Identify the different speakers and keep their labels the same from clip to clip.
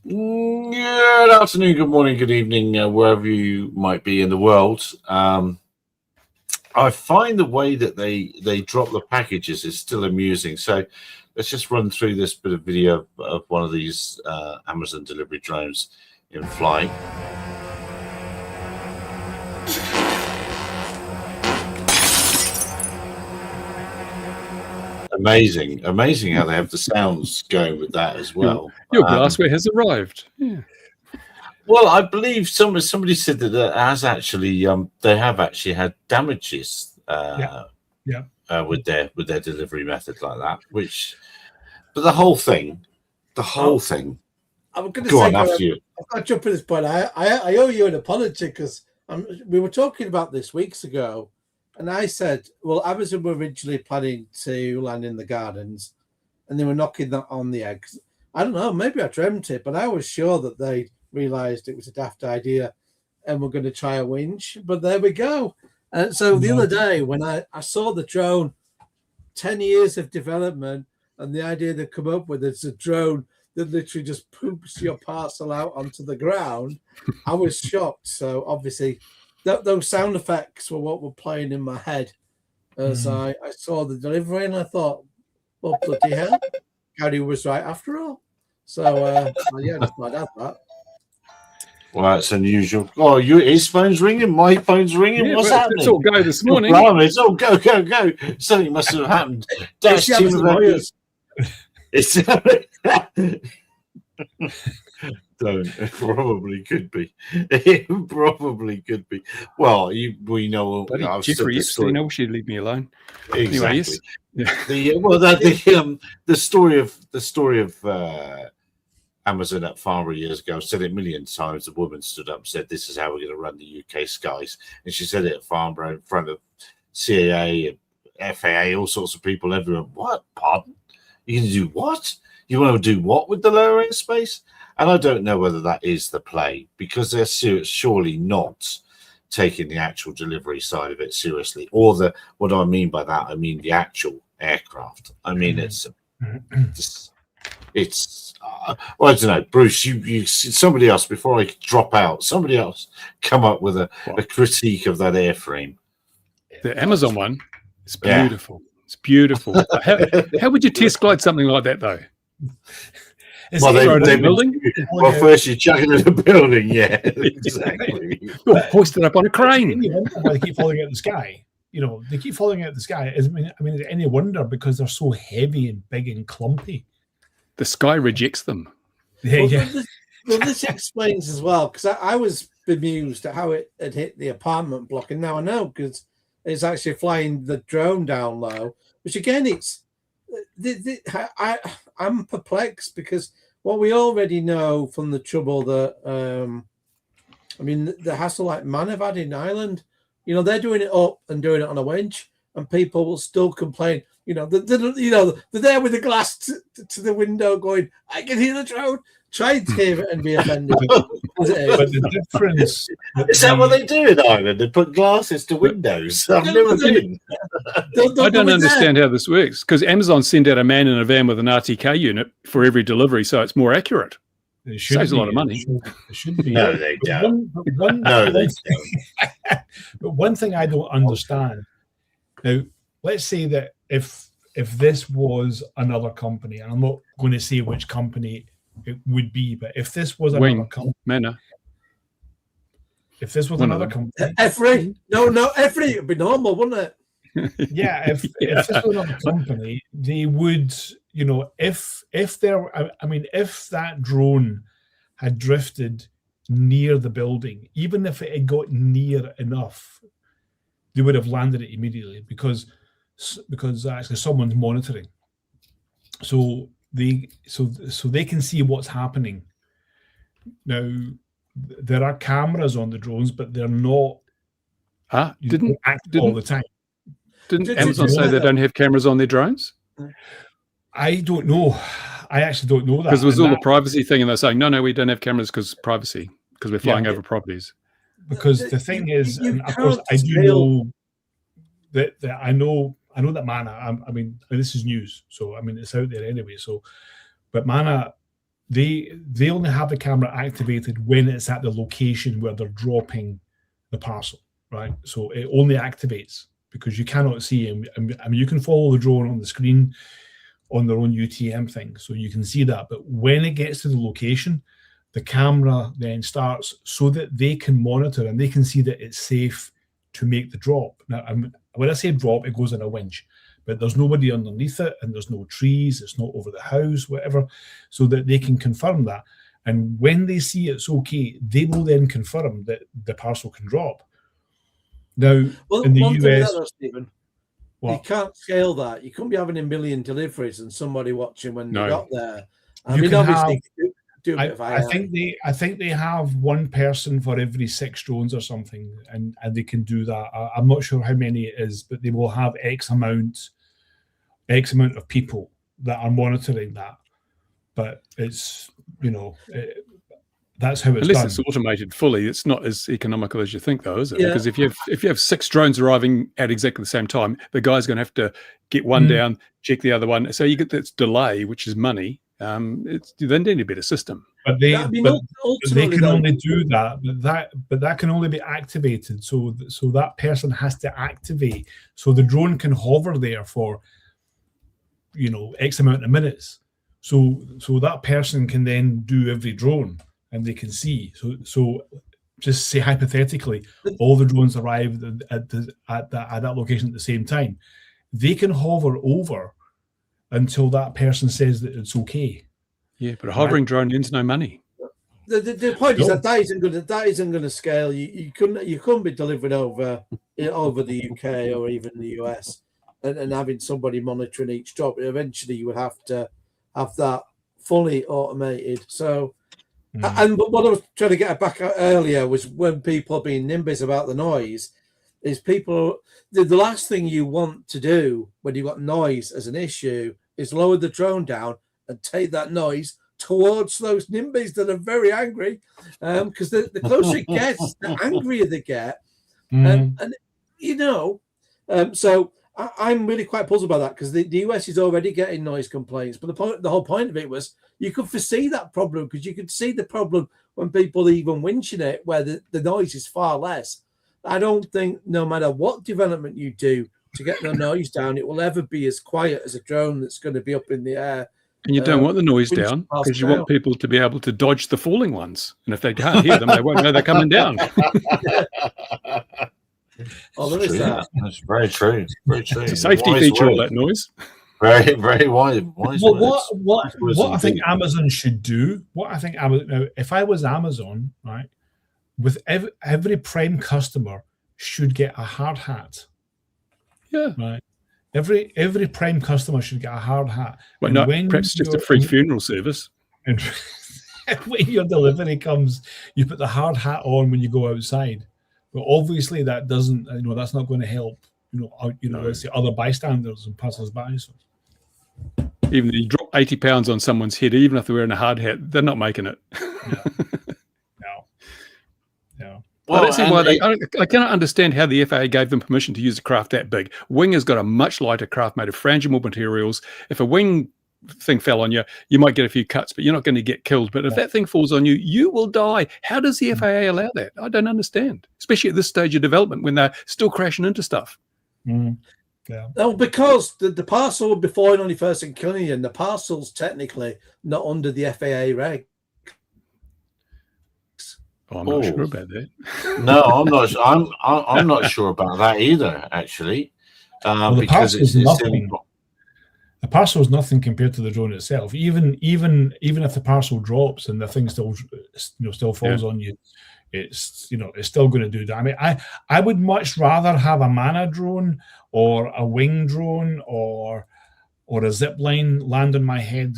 Speaker 1: Good afternoon, good morning, good evening, wherever you might be in the world. I find the way that they drop the packages is still amusing. So let's just run through this bit of video of one of these Amazon delivery drones in flight. Amazing how they have the sounds going with that as well.
Speaker 2: Your glassware has arrived. Yeah.
Speaker 1: Well, I believe somebody said that they have actually had damages with their delivery method like that. But the whole thing.
Speaker 3: I'm going to say, I've got to jump in this point. I owe you an apology because we were talking about this weeks ago, and I said, well, Amazon were originally planning to land in the gardens, and they were knocking that on the eggs. I don't know, maybe I dreamt it, but I was sure that they realised it was a daft idea and we're going to try a winch. But there we go. And so the other day when I saw the drone, 10 years of development, and the idea they come up with is a drone that literally just poops your parcel out onto the ground, I was shocked. So obviously those sound effects were what were playing in my head as I saw the delivery, and I thought, well, bloody hell, Gary was right after all. So yeah, just might add that.
Speaker 1: Well, it's unusual. Oh, his phone's ringing. My phone's ringing.
Speaker 2: Yeah,
Speaker 1: what's happening?
Speaker 2: It's all go this morning.
Speaker 1: It's all go. Something must have happened. Dash team of lawyers. Don't. It probably could be. It probably could be. Well, we know.
Speaker 2: I've Jeffrey Epstein. I wish you'd leave me alone.
Speaker 1: Exactly.
Speaker 2: Anyway, yes.
Speaker 1: The story of Amazon at Farnborough years ago. I've said it a million times. The woman stood up and said, "This is how we're going to run the UK skies," and she said it at Farnborough in front of CAA, FAA, all sorts of people. Everyone, what? Pardon? You can do what? You want to do what with the lower airspace? And I don't know whether that is the play, because they're surely not taking the actual delivery side of it seriously. Or what do I mean by that? I mean the actual aircraft. I mean it's well, I don't know, Bruce. You somebody else before I drop out. Somebody else come up with a critique of that airframe.
Speaker 2: The Amazon one is beautiful. Yeah. It's beautiful. How would you test glide something like that though?
Speaker 1: First you chuck it in a building, yeah, exactly.
Speaker 2: Hoist it up on a crane.
Speaker 4: Why they keep falling out of the sky? They keep falling out of the sky. Is it any wonder because they're so heavy and big and clumpy?
Speaker 2: The sky rejects them.
Speaker 3: This explains as well, because I was bemused at how it had hit the apartment block, and now I know because it's actually flying the drone down low. Which again, I'm perplexed because what we already know from the trouble that the hassle like Man have had in Ireland, they're doing it up and doing it on a winch, and people will still complain. They're there with the glass to the window going, I can hear the drone. Try to hear it and be offended.
Speaker 4: But the difference...
Speaker 1: Is that what they do in Ireland? They put glasses to windows? I've never been.
Speaker 2: I don't understand how this works, because Amazon send out a man in a van with an RTK unit for every delivery, so it's more accurate. It saves a lot of money.
Speaker 4: It should be.
Speaker 1: No, they don't.
Speaker 4: But one thing I don't understand, now, let's say that if this was another company, and I'm not going to say which company it would be, but if this was another company, if this was another company,
Speaker 3: Every it would be normal, wouldn't it?
Speaker 4: Yeah, if this was another company, they would, if that drone had drifted near the building, even if it had got near enough, they would have landed it immediately because actually someone's monitoring. So they can see what's happening. Now, there are cameras on the drones, but they're not
Speaker 2: didn't
Speaker 4: all the time.
Speaker 2: Didn't Amazon say they don't have cameras on their drones?
Speaker 4: I don't know. I actually don't know that.
Speaker 2: Because there was all the privacy thing, and they're saying, no, we don't have cameras because privacy, because we're flying over properties.
Speaker 4: Because the thing is, and of course, I do know that I know that Mana, this is news, so it's out there anyway. So, but Mana they only have the camera activated when it's at the location where they're dropping the parcel, right? So it only activates because you cannot see him. I mean, you can follow the drone on the screen on their own UTM thing, so you can see that. But when it gets to the location, the camera then starts so that they can monitor and they can see that it's safe to make the drop. Now, when I say drop, it goes in a winch, but there's nobody underneath it and there's no trees, it's not over the house, whatever, so that they can confirm that. And when they see it's okay, they will then confirm that the parcel can drop. Now,
Speaker 3: Well,
Speaker 4: in the
Speaker 3: one thing
Speaker 4: US,
Speaker 3: that, Stephen, you
Speaker 4: what?
Speaker 3: can't scale that. You couldn't be having a million deliveries and somebody watching when
Speaker 2: No.
Speaker 3: they got there. I
Speaker 4: You
Speaker 3: mean,
Speaker 4: can
Speaker 3: obviously, do a bit of
Speaker 4: I think they have one person for every 6 drones or something, and they can do that. I'm not sure how many it is, but they will have X amount of people that are monitoring that. But it's that's how it's
Speaker 2: Unless
Speaker 4: done.
Speaker 2: it's automated fully, it's not as economical as you think, though, is it?
Speaker 3: Yeah.
Speaker 2: Because if you have 6 drones arriving at exactly the same time, the guy's going to have to get one down, check the other one. So you get this delay, which is money. They need a better system.
Speaker 4: But they
Speaker 3: ultimately,
Speaker 4: can only do that. But that can only be activated. So that person has to activate. So the drone can hover there for X amount of minutes. So that person can then do every drone. And they can see. So just say hypothetically, all the drones arrive at that location at the same time. They can hover over until that person says that it's okay.
Speaker 2: Yeah, but a hovering drone earns no money.
Speaker 3: The point is that isn't going to scale. You couldn't be delivering over the UK or even the US and having somebody monitoring each drop. Eventually, you would have to have that fully automated. So. And what I was trying to get back at earlier was when people being NIMBYs about the noise, is people the last thing you want to do when you've got noise as an issue is lower the drone down and take that noise towards those NIMBYs that are very angry, because the closer it gets, the angrier they get, so I'm really quite puzzled by that because the US is already getting noise complaints, but the whole point of it was you could foresee that problem because you could see the problem when people even winching it where the noise is far less. I don't think no matter what development you do to get the noise down, it will ever be as quiet as a drone that's going to be up in the air.
Speaker 2: And you don't want the noise down because you want people to be able to dodge the falling ones. And if they can't hear them, they won't know they're coming down.
Speaker 3: Oh, there is that.
Speaker 1: That's very true. Very true.
Speaker 2: It's a safety feature, all that noise.
Speaker 1: Very, very wise.
Speaker 4: What I think Amazon should do. Now, if I was Amazon, right, with every Prime customer should get a hard hat.
Speaker 2: Yeah.
Speaker 4: Right. Every Prime customer should get a hard hat.
Speaker 2: Well, no, perhaps just a free funeral service.
Speaker 4: And when your delivery comes, you put the hard hat on when you go outside. But obviously, that doesn't. That's not going to help. Let's say other bystanders and passers-by. So.
Speaker 2: Even if you drop 80 pounds on someone's head, even if they're wearing a hard hat, they're not making it.
Speaker 4: No.
Speaker 2: Well, I don't see why I cannot understand how the FAA gave them permission to use a craft that big. Wing has got a much lighter craft made of frangible materials. If a wing thing fell on you, you might get a few cuts, but you're not going to get killed. But if that thing falls on you, you will die. How does the FAA allow that? I don't understand, especially at this stage of development when they're still crashing into stuff.
Speaker 4: Yeah.
Speaker 3: No, because the parcel would be flying on your first and killing you, and the parcel's technically not under the FAA reg.
Speaker 2: Oh, I'm not sure about that.
Speaker 1: No, I'm not. I'm not sure about that either. Actually, because it's
Speaker 4: nothing. The parcel is nothing compared to the drone itself. Even if the parcel drops and the thing still falls on you, it's still going to do that. I mean, I would much rather have a mana drone or a wing drone or a zip line land on my head.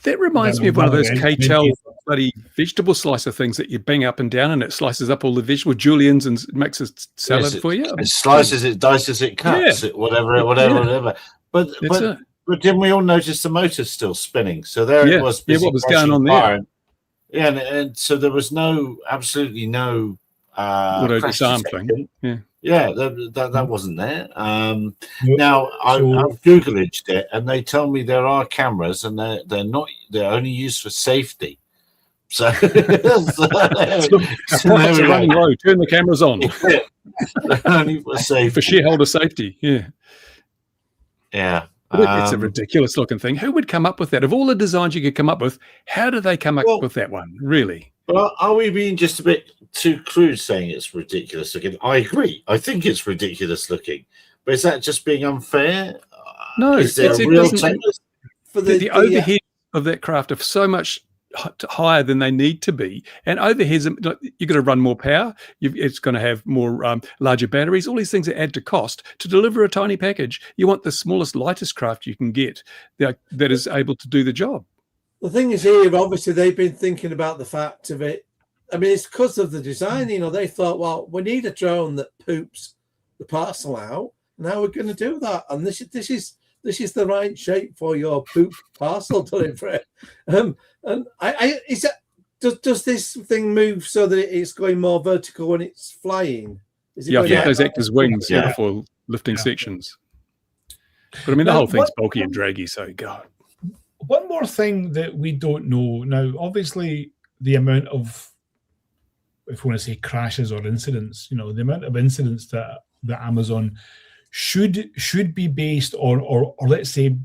Speaker 2: That reminds me of one of those KTEL bloody vegetable slicer things that you bang up and down and it slices up all the vegetable juliennes and makes a salad for you.
Speaker 1: It slices, it dices, it cuts, it whatever. But didn't we all notice the motor's still spinning? So there it was.
Speaker 2: Yeah, what was going on there?
Speaker 1: Yeah, and so there was absolutely no
Speaker 2: disarm thing.
Speaker 1: Yeah, that wasn't there.
Speaker 4: No,
Speaker 1: Now
Speaker 4: so-
Speaker 1: I've Googled it, and they tell me there are cameras, and they're only used for safety. So,
Speaker 2: So, profits are running low. Turn the cameras on
Speaker 1: only for safety.
Speaker 2: for shareholder safety. Yeah.
Speaker 1: Yeah.
Speaker 2: But it's a ridiculous looking thing. Who would come up with that? Of all the designs you could come up with, how do they come up
Speaker 1: Well-
Speaker 2: with that one? Really?
Speaker 1: But are we being just a bit too crude saying it's ridiculous looking? I agree. I think it's ridiculous looking. But is that just being unfair?
Speaker 2: No,
Speaker 1: Is there
Speaker 2: it
Speaker 1: a real
Speaker 2: doesn't-
Speaker 1: technical?
Speaker 3: For
Speaker 2: The overhead of that craft are so much higher than they need to be, and overheads, you're going to run more power. It's going to have more larger batteries. All these things that add to cost to deliver a tiny package. You want the smallest, lightest craft you can get that is able to do the job.
Speaker 3: The thing is here, obviously, they've been thinking about the fact of it. I mean, it's because of the design. You know, they thought, well, we need a drone that poops the parcel out. Now we're going to do that, and this is the right shape for your poop parcel delivery. And is that does this thing move so that it's going more vertical when it's flying? Is it
Speaker 2: Yeah, I
Speaker 3: going
Speaker 2: think
Speaker 3: like
Speaker 2: those
Speaker 3: that?
Speaker 2: act as wings
Speaker 1: Yeah.
Speaker 2: for lifting
Speaker 4: Yeah.
Speaker 2: sections. But I mean, the
Speaker 4: Now,
Speaker 2: whole thing's
Speaker 4: what-
Speaker 2: bulky and draggy. So God,
Speaker 4: One more thing that we don't know now, obviously, the amount of, if we want to say crashes or incidents, you know, the amount of incidents that Amazon should be based on, or let's say,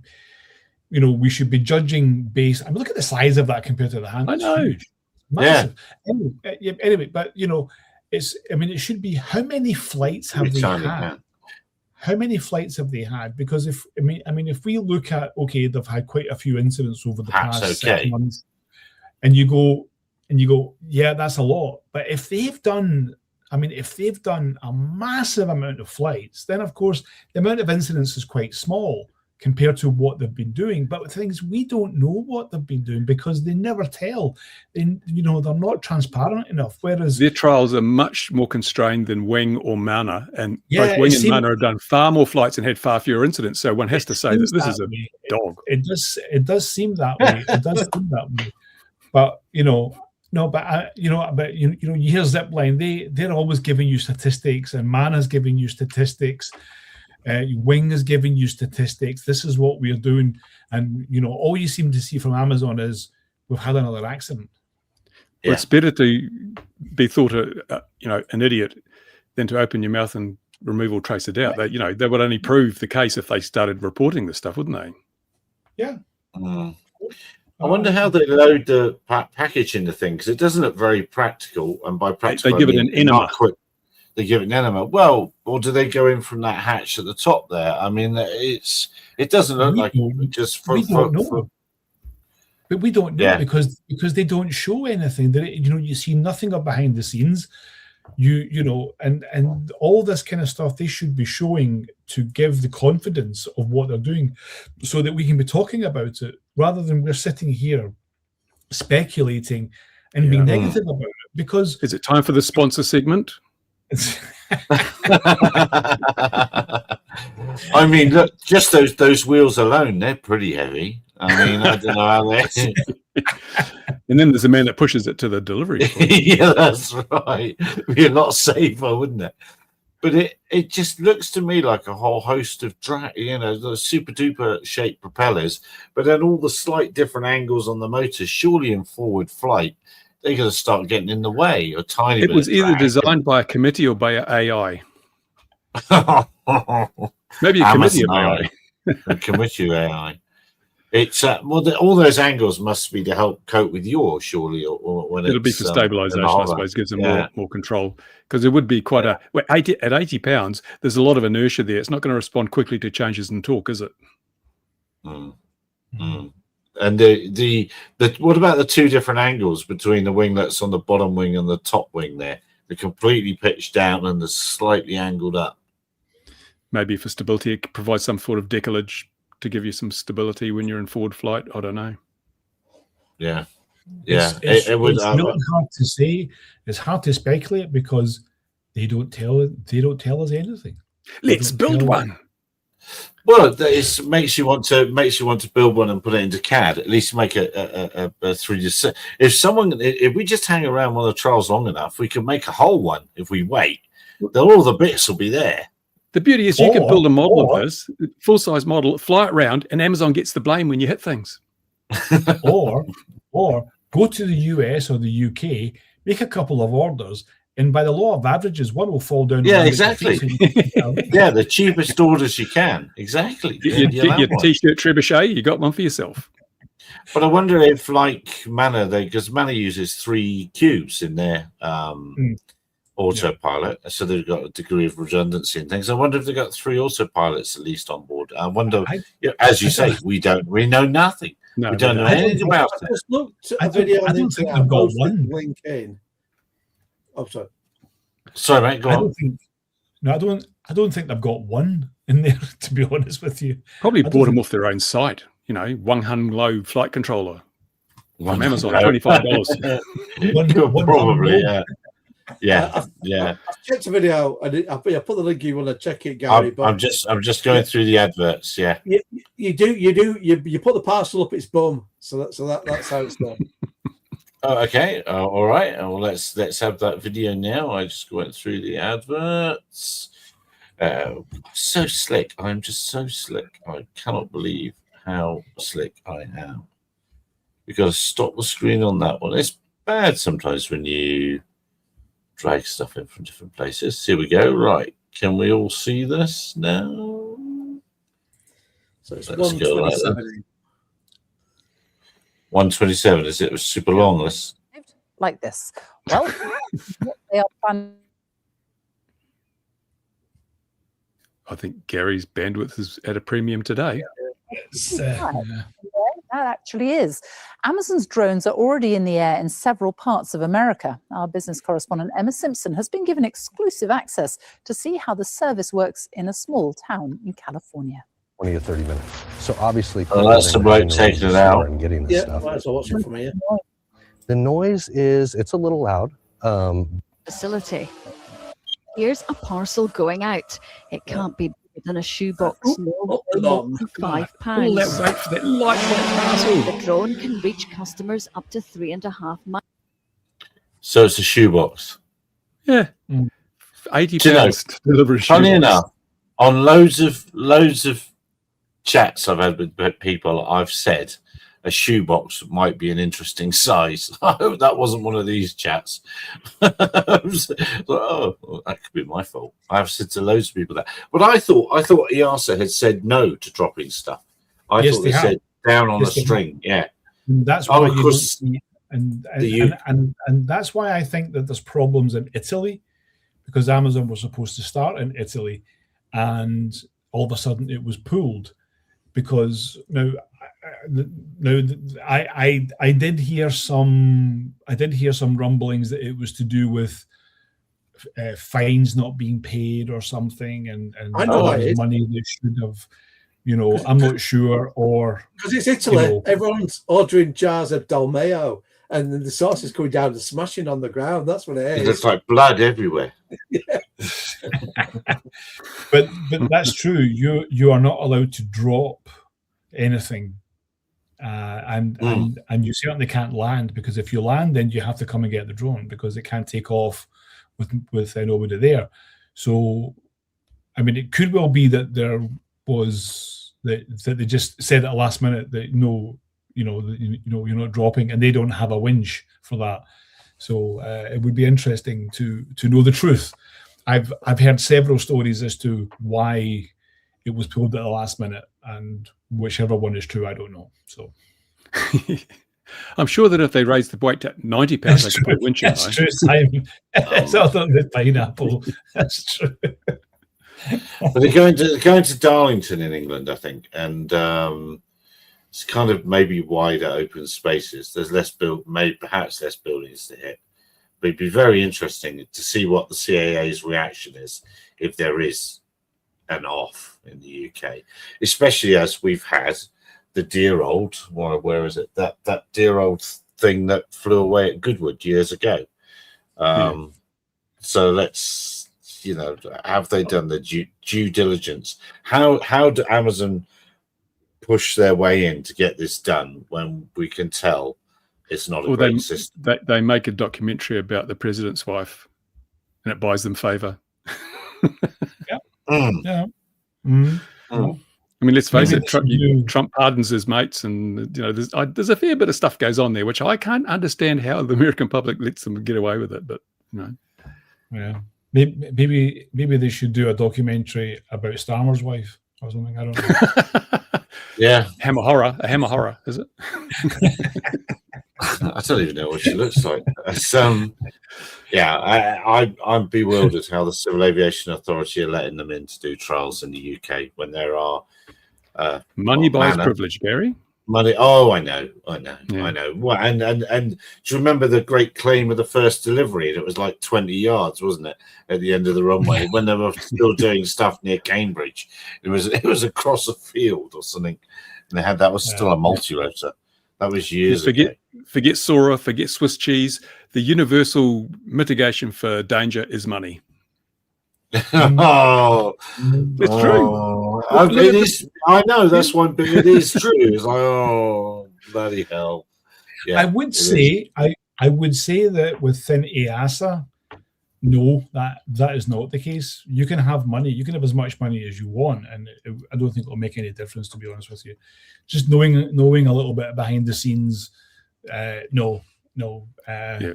Speaker 4: you know, we should be judging based. I mean, look at the size of that compared to the hand.
Speaker 2: I
Speaker 4: It's
Speaker 2: know.
Speaker 4: huge. Massive. Anyway, but you know, it should be how many flights have they
Speaker 1: Tiny
Speaker 4: had?
Speaker 1: can.
Speaker 4: How many flights have they had? Because if if we look at, okay, they've had quite a few incidents over the
Speaker 1: That's
Speaker 4: past
Speaker 1: okay.
Speaker 4: 6 months, and you go, yeah, that's a lot. But if they've done a massive amount of flights, then of course the amount of incidents is quite small compared to what they've been doing. But the thing is, we don't know what they've been doing because they never tell. They're not transparent enough. Whereas
Speaker 2: their trials are much more constrained than Wing or Mana, and
Speaker 4: Yeah,
Speaker 2: both Wing
Speaker 4: it
Speaker 2: and
Speaker 4: seems-
Speaker 2: Mana have done far more flights and had far fewer incidents. So one has to say that
Speaker 4: seems
Speaker 2: this is a
Speaker 4: way.
Speaker 2: dog.
Speaker 4: It does seem that way. It does seem that way. But you hear Zipline, they're always giving you statistics, and Mana's giving you statistics. Wing is giving you statistics. This is what we're doing, and all you seem to see from Amazon is we've had another accident.
Speaker 2: Well, it's better to be thought an idiot than to open your mouth and remove all trace of doubt. They would only prove the case if they started reporting this stuff, wouldn't they?
Speaker 4: Yeah.
Speaker 1: I wonder how they load the package in the thing, because it doesn't look very practical. And by practical,
Speaker 2: They give it an enema.
Speaker 1: They give it an enema. Well, or do they go in from that hatch at the top there? I mean, it doesn't look like just for.
Speaker 4: We don't know. But we don't know
Speaker 1: Yeah.
Speaker 4: because they don't show anything. You see nothing of behind the scenes. And all this kind of stuff they should be showing to give the confidence of what they're doing, so that we can be talking about it rather than we're sitting here speculating and being negative about it. Because
Speaker 2: Is it time for the sponsor segment?
Speaker 1: I mean, look, just those wheels alone, they're pretty heavy. I mean, I don't know how they.
Speaker 2: And then there's a man that pushes it to the delivery point.
Speaker 1: Yeah, that's right. It'd be a lot safer, wouldn't it? But it just looks to me like a whole host of those super duper shaped propellers, but then all the slight different angles on the motors. Surely in forward flight, they're going to start getting in the way. A tiny
Speaker 2: It
Speaker 1: bit.
Speaker 2: was
Speaker 1: of
Speaker 2: either
Speaker 1: drag.
Speaker 2: designed by a committee or by AI. Maybe a committee of AI.
Speaker 1: A committee AI. It's all those angles must be to help cope with yaw, surely, or when
Speaker 2: It'll be for stabilization, I suppose, gives them more control. Because it would be quite at 80 pounds, there's a lot of inertia there. It's not going to respond quickly to changes in torque, is it?
Speaker 1: And the what about the two different angles between the wing that's on the bottom wing and the top wing there? They're completely pitched down and they're slightly angled up.
Speaker 2: Maybe for stability, it provides some sort of decollage to give you some stability when you're in forward flight. I don't know.
Speaker 1: Yeah.
Speaker 4: It's
Speaker 1: It would.
Speaker 4: really hard to say. It's hard to speculate because they don't tell us anything.
Speaker 2: Let's build one.
Speaker 1: Well, it makes you want to build one and put it into CAD. At least make a 3D. If we just hang around one of the trials long enough, we can make a whole one if we wait. all the bits will be there.
Speaker 2: The beauty is you can build a model
Speaker 4: or-
Speaker 2: of this, full-size model, fly it around, and Amazon gets the blame when you hit things.
Speaker 4: or go to the US or the UK, make a couple of orders, and by the law of averages, one will fall down.
Speaker 1: Yeah,
Speaker 4: and
Speaker 1: exactly.
Speaker 4: Yeah.
Speaker 1: Yeah, the cheapest orders you can. Exactly.
Speaker 2: Get
Speaker 1: You'll
Speaker 2: your
Speaker 1: have one.
Speaker 2: T-shirt trebuchet, you got one for yourself.
Speaker 1: But I wonder if, like Manor, because Manor uses 3 cubes in their autopilot, so they've got a degree of redundancy and things. I wonder if they've got 3 autopilots at least on board. I wonder, as you say, we know nothing.
Speaker 2: No,
Speaker 1: We don't know
Speaker 2: but-
Speaker 1: anything about
Speaker 3: I
Speaker 1: it.
Speaker 3: just looked at
Speaker 4: I
Speaker 3: a video
Speaker 4: don't
Speaker 3: on the
Speaker 4: think
Speaker 3: internet.
Speaker 4: they've got
Speaker 3: posted
Speaker 4: one.
Speaker 3: the link in. Oh, sorry.
Speaker 1: Sorry, mate, go
Speaker 4: I
Speaker 1: on.
Speaker 4: don't think. No, I don't think they've got one in there. To be honest with you,
Speaker 2: Probably
Speaker 4: I don't
Speaker 2: bought them
Speaker 4: think-
Speaker 2: off their own site. You know, Wang Hung Low flight controller from Amazon,
Speaker 1: No.
Speaker 2: $25.
Speaker 1: Probably, yeah. Yeah, yeah.
Speaker 3: I've checked the video and I put the link. You want to check it, Gary?
Speaker 1: I'm just going through the adverts. Yeah.
Speaker 3: You put the parcel up its bum. So that's how it's done.
Speaker 1: Oh, okay. All right. Well, let's have that video now. I just went through the adverts. So slick. I'm just so slick. I cannot believe how slick I am. You've got to stop the screen on that one. It's bad sometimes when you drag stuff in from different places. Here we go. Right. Can we all see this now?
Speaker 3: So it's
Speaker 1: Let's go like
Speaker 3: 127.
Speaker 1: 127. Is it was super long? Let's
Speaker 5: like this. Well, they are planning.
Speaker 2: I think Gary's bandwidth is at a premium today.
Speaker 4: it's,
Speaker 5: That actually is. Amazon's drones are already in the air in several parts of America. Our business correspondent Emma Simpson has been given exclusive access to see how the service works in a small town in California.
Speaker 6: 20 to 30 minutes. So obviously,
Speaker 1: Oh, that's the bloke taking it out.
Speaker 6: and getting this
Speaker 3: Yeah,
Speaker 6: stuff.
Speaker 3: might as well watch it from here.
Speaker 6: The noise it's a little loud.
Speaker 7: Facility. Here's a parcel going out. It can't be bigger than a shoebox, no more
Speaker 3: long.
Speaker 7: than £5.
Speaker 2: All that weight for that lightweight parcel.
Speaker 7: The drone can reach customers up to 3.5 miles.
Speaker 1: So it's a shoebox.
Speaker 2: Yeah.
Speaker 4: Mm.
Speaker 2: £80
Speaker 1: Do you know,
Speaker 2: to deliver a
Speaker 1: Funny
Speaker 2: shoebox.
Speaker 1: enough, on loads of chats I've had with people, I've said a shoebox might be an interesting size. I hope that wasn't one of these chats. Oh, well, that could be my fault. I've said to loads of people that, but I thought EASA had said no to dropping stuff. I
Speaker 4: Yes,
Speaker 1: thought
Speaker 4: they
Speaker 1: they
Speaker 4: have.
Speaker 1: said down on
Speaker 4: Yes,
Speaker 1: a
Speaker 4: they have.
Speaker 1: string. Yeah.
Speaker 4: And that's
Speaker 1: Oh,
Speaker 4: why
Speaker 1: of
Speaker 4: you don't
Speaker 1: course,
Speaker 4: see, and
Speaker 1: the
Speaker 4: and that's why I think that there's problems in Italy, because Amazon was supposed to start in Italy, and all of a sudden it was pulled, because I did hear some rumblings that it was to do with fines not being paid or something, and
Speaker 3: I know
Speaker 1: what
Speaker 3: it is.
Speaker 4: money they should have. I'm not sure, or
Speaker 3: Because it's Italy.
Speaker 4: You know.
Speaker 3: Everyone's ordering jars of Dolmeo and then the sauce is coming down and smashing on the ground. That's what it
Speaker 1: It
Speaker 3: is.
Speaker 1: looks like blood everywhere.
Speaker 4: but that's true. You are not allowed to drop anything, and you certainly can't land, because if you land, then you have to come and get the drone, because it can't take off with nobody there. So, I mean, it could well be that there was that they just said at the last minute that no, you're not dropping, and they don't have a winch for that. So it would be interesting to know the truth. I've heard several stories as to why it was pulled at the last minute, and whichever one is true, I don't know. So
Speaker 2: I'm sure that if they raised the weight to 90 pounds, they could put a winch in.
Speaker 4: that's true, Simon. It's not the pineapple. That's true.
Speaker 1: But they're going to Darlington in England, I think, and it's kind of maybe wider open spaces. There's perhaps less buildings to hit. But it'd be very interesting to see what the CAA's reaction is if there is an off in the UK, especially as we've had the dear old, where is it? That dear old thing that flew away at Goodwood years ago. So let's, have they done the due diligence? How do Amazon push their way in to get this done when we can tell it's not a great system?
Speaker 2: They make a documentary about the president's wife, and it buys them favor.
Speaker 1: Mm.
Speaker 4: Yeah. Mm.
Speaker 1: Mm.
Speaker 2: I mean, let's face
Speaker 4: Maybe
Speaker 2: it.
Speaker 4: they should do-
Speaker 2: Trump pardons his mates, and there's a fair bit of stuff goes on there, which I can't understand how the American public lets them get away with it. But
Speaker 4: Yeah. Maybe they should do a documentary about Starmer's wife or something. I don't know.
Speaker 1: Yeah.
Speaker 2: a hammer horror, is it?
Speaker 1: I don't even know what she looks like. It's, yeah, I'm bewildered how the Civil Aviation Authority are letting them in to do trials in the UK when there are
Speaker 2: Money buys
Speaker 1: manner.
Speaker 2: privilege, Gary.
Speaker 1: money. Oh, I know.
Speaker 2: Yeah.
Speaker 1: Well, and do you remember the great claim of the first delivery? And it was like 20 yards, wasn't it, at the end of the runway when they were still doing stuff near Cambridge? It was across a field or something, and they had that was still a multi-rotor. That was years ago.
Speaker 2: Forget Sora, forget Swiss cheese. The universal mitigation for danger is money.
Speaker 1: Oh,
Speaker 2: It's true.
Speaker 1: It is. I know that's one, but it is true. It's like, oh, bloody hell! Yeah,
Speaker 4: I would say that within EASA, no, that is not the case. You can have money. You can have as much money as you want, and I don't think it'll make any difference, to be honest with you. Just knowing a little bit behind the scenes, no.
Speaker 2: Yeah.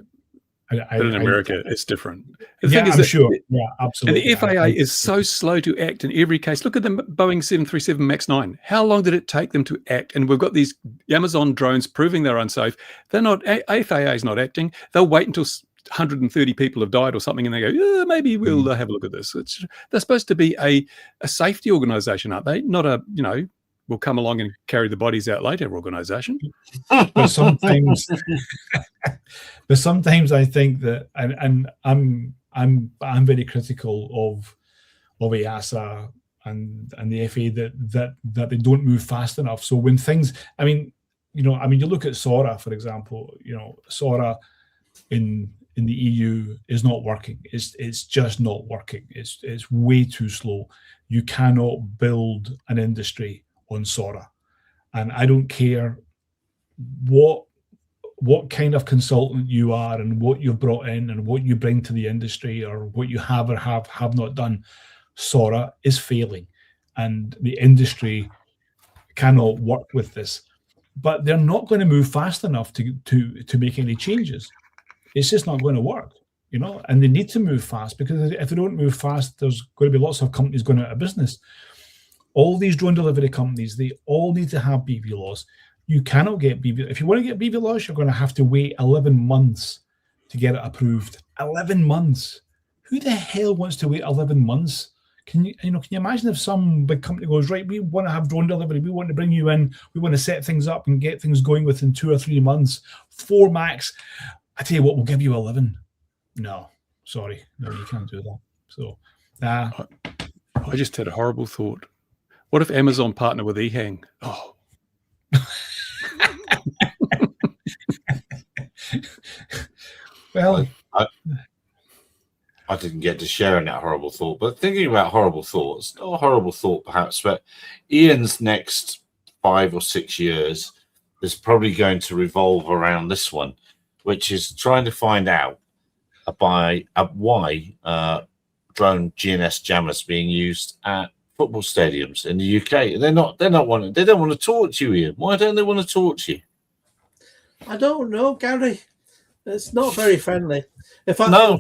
Speaker 2: But in America, it's different. The
Speaker 4: Yeah,
Speaker 2: thing is
Speaker 4: I'm
Speaker 2: that,
Speaker 4: sure. Yeah,
Speaker 2: and
Speaker 4: absolutely.
Speaker 2: the FAA is so slow to act in every case. Look at the Boeing 737 MAX 9. How long did it take them to act? And we've got these Amazon drones proving they're unsafe. They're not. FAA is not acting. They'll wait until 130 people have died or something, and they go, maybe we'll have a look at this. They're supposed to be a safety organisation, aren't they? Not a we'll come along and carry the bodies out later organisation.
Speaker 4: But sometimes I think that, and I'm very critical of EASA and the FAA that they don't move fast enough. So when things, you look at SORA, for example. SORA in the EU is not working. It's just not working. It's way too slow. You cannot build an industry on SORA, and I don't care what kind of consultant you are and what you've brought in and what you bring to the industry or what you have or have not done. SORA is failing, and the industry cannot work with this. But they're not going to move fast enough to make any changes. It's just not going to work, and they need to move fast, because if they don't move fast, there's going to be lots of companies going out of business. All these drone delivery companies, they all need to have BV laws. You cannot get BV. If you want to get BV laws, you're going to have to wait 11 months to get it approved. 11 months. Who the hell wants to wait 11 months? Can you imagine if some big company goes, right, we want to have drone delivery, we want to bring you in, we want to set things up and get things going within 2 or 3 months, 4 max. I tell you what, we'll give you 11. No, sorry, no, you can't do that. So,
Speaker 2: I just had a horrible thought. What if Amazon partner with EHang? Oh.
Speaker 4: Well,
Speaker 1: I didn't get to share in that horrible thought, but thinking about horrible thoughts, not a horrible thought perhaps, but Ian's next 5 or 6 years is probably going to revolve around this one, which is trying to find out why drone GNS jammers being used at football stadiums in the UK. They don't want to talk to you, Ian. Why don't they want to talk to you?
Speaker 3: I don't know, Gary. It's not very friendly. In fact,
Speaker 1: No.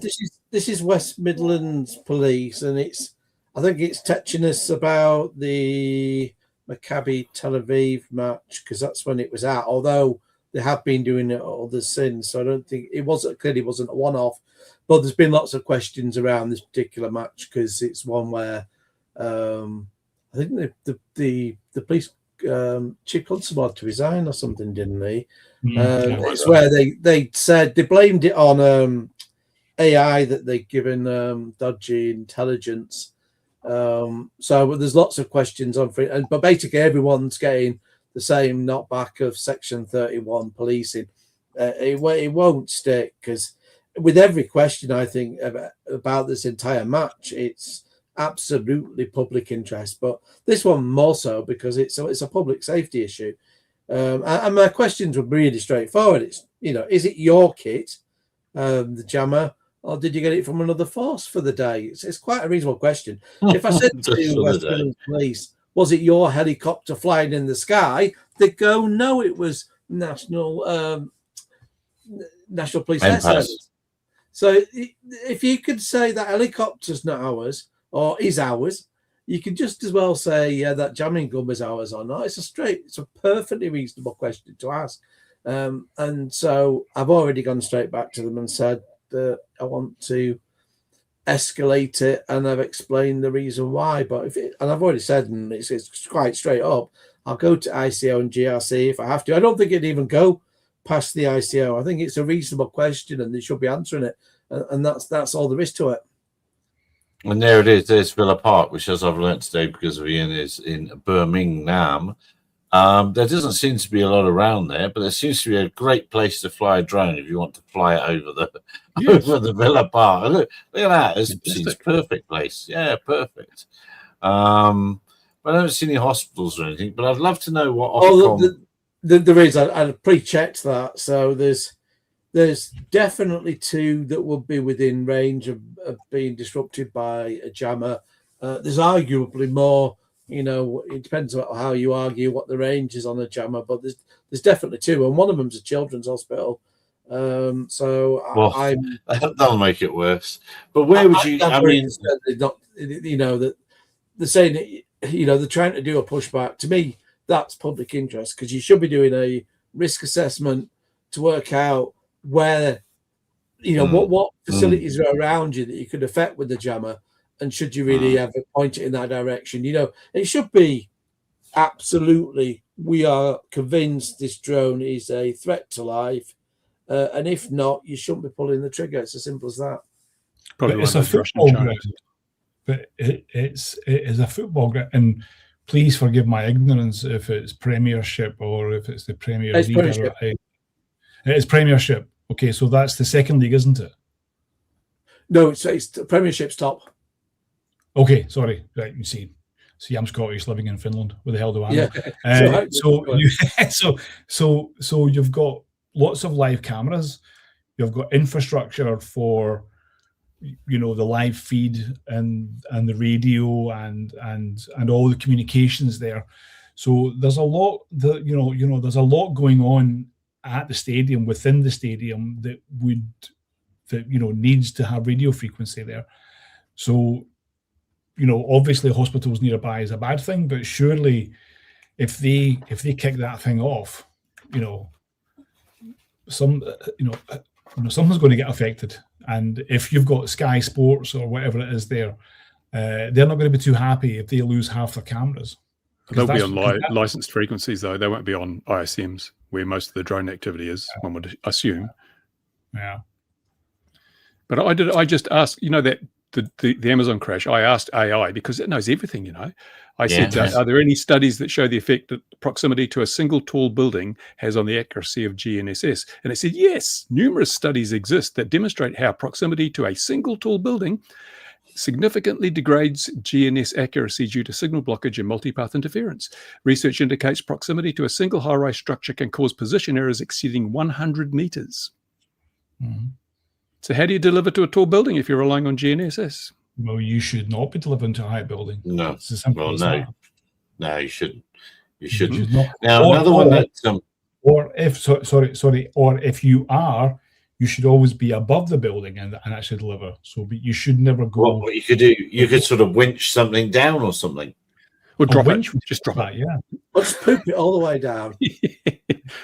Speaker 3: This is West Midlands Police, and I think it's touching us about the Maccabi Tel Aviv match, because that's when it was out. Although they have been doing it others since, so I don't think it wasn't a one-off. But there's been lots of questions around this particular match, because it's one where I think the police chief constable had to resign or something, didn't he? It's where they said they blamed it on AI that they'd given dodgy intelligence. So there's lots of questions on free, but basically everyone's getting the same knockback of Section 31 policing. It won't stick, because with every question I think about this entire match, it's absolutely public interest, but this one more so because it's a public safety issue. And my questions were really straightforward. It's is it your kit, the jammer, or did you get it from another force for the day? It's quite a reasonable question. If I said
Speaker 1: Just for
Speaker 3: to
Speaker 1: the
Speaker 3: West
Speaker 1: day.
Speaker 3: Midlands Police, was it your helicopter flying in the sky? They'd go, no, it was National Police Air
Speaker 1: MPAS.
Speaker 3: Service. So if you could say that helicopter's not ours or is ours, you could just as well say, yeah, that jamming gun was ours or not. It's a perfectly reasonable question to ask. And so I've already gone straight back to them and said that I want to escalate it, and I've explained the reason why. But and I've already said, and it's quite straight up, I'll go to ICO and GRC if I have to. I don't think it'd even go past the ICO. I think it's a reasonable question, and they should be answering it. And that's all there is to it.
Speaker 1: And there it is. There's Villa Park, which, as I've learnt today because of Ian, is in Birmingham. There doesn't seem to be a lot around there, but there seems to be a great place to fly a drone if you want to fly it over the Villa Park. Look at that! It seems a perfect place. Yeah, perfect. But I don't see any hospitals or anything. But I'd love to know what.
Speaker 3: There is. I pre-checked that, so there's definitely 2 that would be within range of being disrupted by a jammer. There's arguably more. You know, it depends on how you argue what the range is on a jammer, but there's definitely 2, and one of them's a children's hospital.
Speaker 1: That'll make it worse. But where would you? I mean,
Speaker 3: not, you know, that they're saying that, you know, they're trying to do a pushback. To me, that's public interest, because you should be doing a risk assessment to work out where, you know, what facilities are around you that you could affect with the jammer. And should you really ever point it in that direction? You know, it should be absolutely, we are convinced this drone is a threat to life. And if not, you shouldn't be pulling the trigger. It's as simple as that.
Speaker 2: Probably
Speaker 4: It's a football ground. But it is a football ground. And please forgive my ignorance if it's Premiership or if it's the Premier League.
Speaker 3: Premiership.
Speaker 4: It's Premiership. Okay, so that's the second league, isn't it?
Speaker 3: No, it's Premiership's top.
Speaker 4: Okay, sorry. Right, you see, I'm Scottish, living in Finland. Where the hell do I know?
Speaker 3: Yeah.
Speaker 4: So you've got lots of live cameras. You've got infrastructure for, you know, the live feed and the radio and all the communications there. So there's a lot that there's a lot going on at the stadium, within the stadium, that needs to have radio frequency there. So, you know, obviously hospitals nearby is a bad thing, but surely if they kick that thing off, you know, something's going to get affected. And if you've got Sky Sports or whatever it is there, they're not going to be too happy if they lose half their cameras.
Speaker 2: They'll be on licensed frequencies, though. They won't be on ISMs, where most of the drone activity is, one would assume.
Speaker 4: Yeah.
Speaker 2: But I just asked, you know, that the Amazon crash, I asked AI because it knows everything, you know. I said, are there any studies that show the effect that proximity to a single tall building has on the accuracy of GNSS? And it said, yes, numerous studies exist that demonstrate how proximity to a single tall building significantly degrades GNSS accuracy due to signal blockage and multipath interference. Research indicates proximity to a single high-rise structure can cause position errors exceeding 100 meters.
Speaker 4: Mm-hmm.
Speaker 2: So how do you deliver to a tall building if you're relying on GNSS?
Speaker 4: Well, you should not be delivering to a high building.
Speaker 1: No.
Speaker 4: It's as simple as that.
Speaker 1: No, you shouldn't. You shouldn't.
Speaker 4: You should not.
Speaker 1: Now, another one that...
Speaker 4: or if you are, you should always be above the building and actually deliver. So you should never go...
Speaker 1: What you could do, you could sort of winch something down or something.
Speaker 2: Or drop it. Just drop it.
Speaker 4: Yeah.
Speaker 3: Let's poop it all the way down.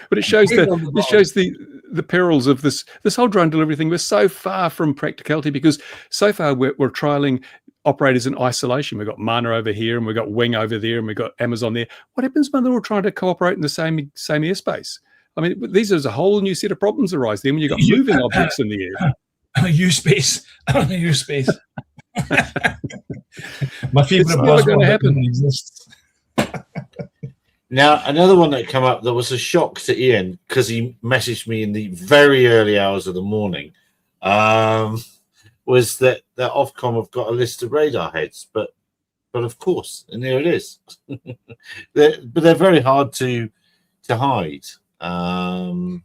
Speaker 2: But it shows the perils of this whole drone delivery thing. We're so far from practicality because so far we're trialing operators in isolation. We've got Mana over here and we've got Wing over there and we've got Amazon there. What happens when they're all trying to cooperate in the same airspace? I mean, these are a whole new set of problems arise then when you've got moving objects in the air.
Speaker 4: U-space. U-space. My favorite buzzword that exists.
Speaker 1: Now, another one that came up that was a shock to Ian because he messaged me in the very early hours of the morning was that Ofcom have got a list of radar heads, but of course, and there it is. They're very hard to hide. But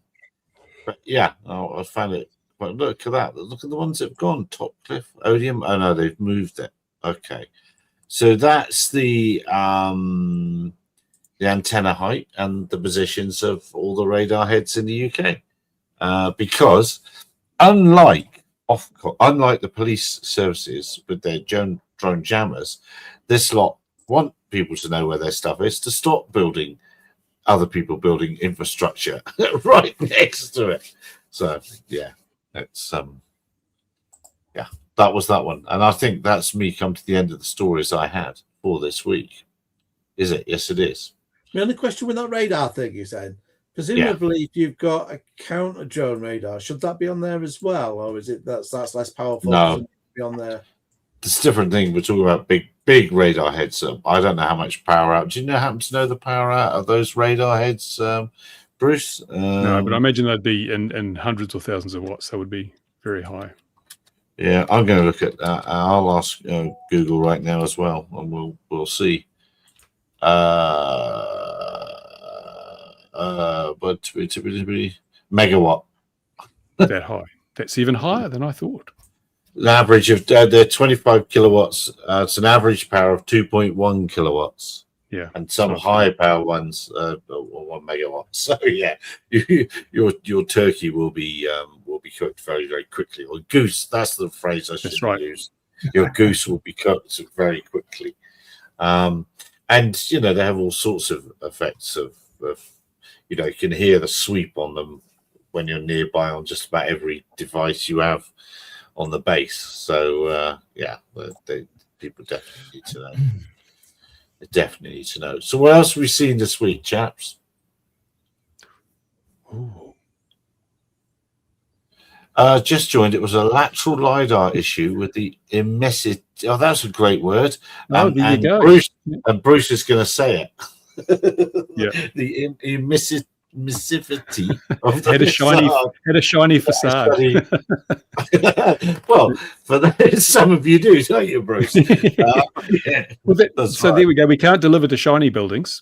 Speaker 1: yeah, I found it Well, look at that. Look at the ones that have gone. Topcliffe, Odium. Oh no, they've moved it. Okay. So that's the antenna height and the positions of all the radar heads in the UK. Because unlike the police services with their drone jammers, this lot want people to know where their stuff is to stop building other people building infrastructure right next to it. So yeah, it's yeah, that was that one. And I think that's me come to the end of the stories I had for this week. Is it? Yes, it is.
Speaker 3: My only question with that radar thing you said, presumably if you've got a counter drone radar, should that be on there as well, or is it that's less powerful?
Speaker 1: No,
Speaker 3: to be on there.
Speaker 1: It's a different thing. We're talking about big radar heads. I don't know how much power out. Do you happen to know the power out of those radar heads, Bruce?
Speaker 2: No, but I imagine they'd be in hundreds or thousands of watts. That would be very high.
Speaker 1: Yeah, I'm going to look at that. I'll ask Google right now as well, and we'll see. But megawatt.
Speaker 2: That high. That's even higher than I thought.
Speaker 1: An average of they're 25 kilowatts. It's an average power of 2.1 kilowatts.
Speaker 2: Yeah,
Speaker 1: and some high power ones, 1 megawatt. So yeah, your turkey will be cooked very, very quickly. Or goose, that's the phrase I should use. Your goose will be cooked very quickly. And they have all sorts of effects of you can hear the sweep on them when you're nearby on just about every device you have on the base. So yeah, people definitely need to know. They definitely need to know. So what else have we seen this week, chaps?
Speaker 2: Ooh.
Speaker 1: Just joined. It was a lateral LiDAR issue with the emissivity. Oh, that's a great word.
Speaker 2: Oh, there you go.
Speaker 1: Bruce is going to say it.
Speaker 2: Yeah.
Speaker 1: The emissivity of the
Speaker 2: had a shiny facade.
Speaker 1: Well, some of you do, don't you, Bruce? Yeah.
Speaker 2: Well, so there we go. We can't deliver to shiny buildings.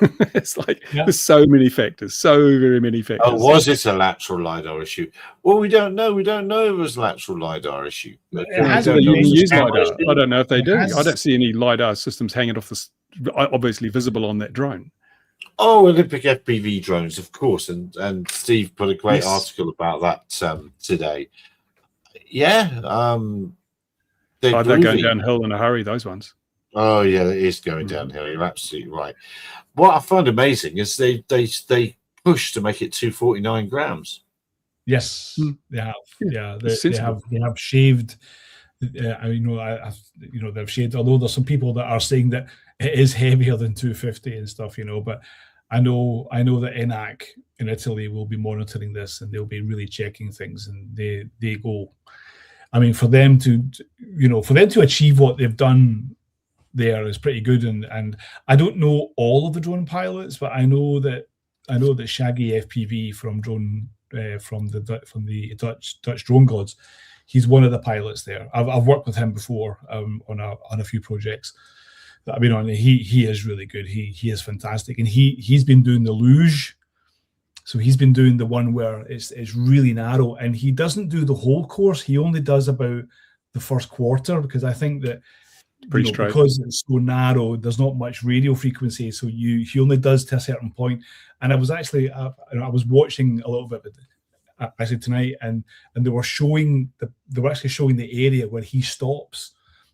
Speaker 2: It's like there's so many factors, so very many factors.
Speaker 1: Oh, was it a lateral LiDAR issue? Well, we don't know. We don't know if it was a lateral LiDAR issue.
Speaker 2: Use LiDAR. I don't know if they do. I don't see any LiDAR systems hanging off the obviously visible on that drone.
Speaker 1: Oh, Olympic FPV drones, of course, and Steve put a great article about that today. Yeah,
Speaker 2: they're going downhill in a hurry. Those ones.
Speaker 1: Oh yeah, it is going downhill. You're absolutely right. What I find amazing is they push to make it 249 grams.
Speaker 4: Yes, they have. Yeah, they have shaved. They've shaved. Although there's some people that are saying that it is heavier than 250 and stuff, but I know that ENAC in Italy will be monitoring this and they'll be really checking things, and they go. I mean, for them to achieve what they've done there is pretty good, and I don't know all of the drone pilots, but I know that Shaggy FPV from the Dutch Drone Gods, he's one of the pilots there. I've worked with him before on a few projects that I've been on. He is really good. He is fantastic, and he's been doing the luge. So he's been doing the one where it's really narrow, and he doesn't do the whole course. He only does about the first quarter, because I think that because it's so narrow, there's not much radio frequency. So he only does to a certain point. And I was actually I was watching a little bit actually tonight, and they were actually showing the area where he stops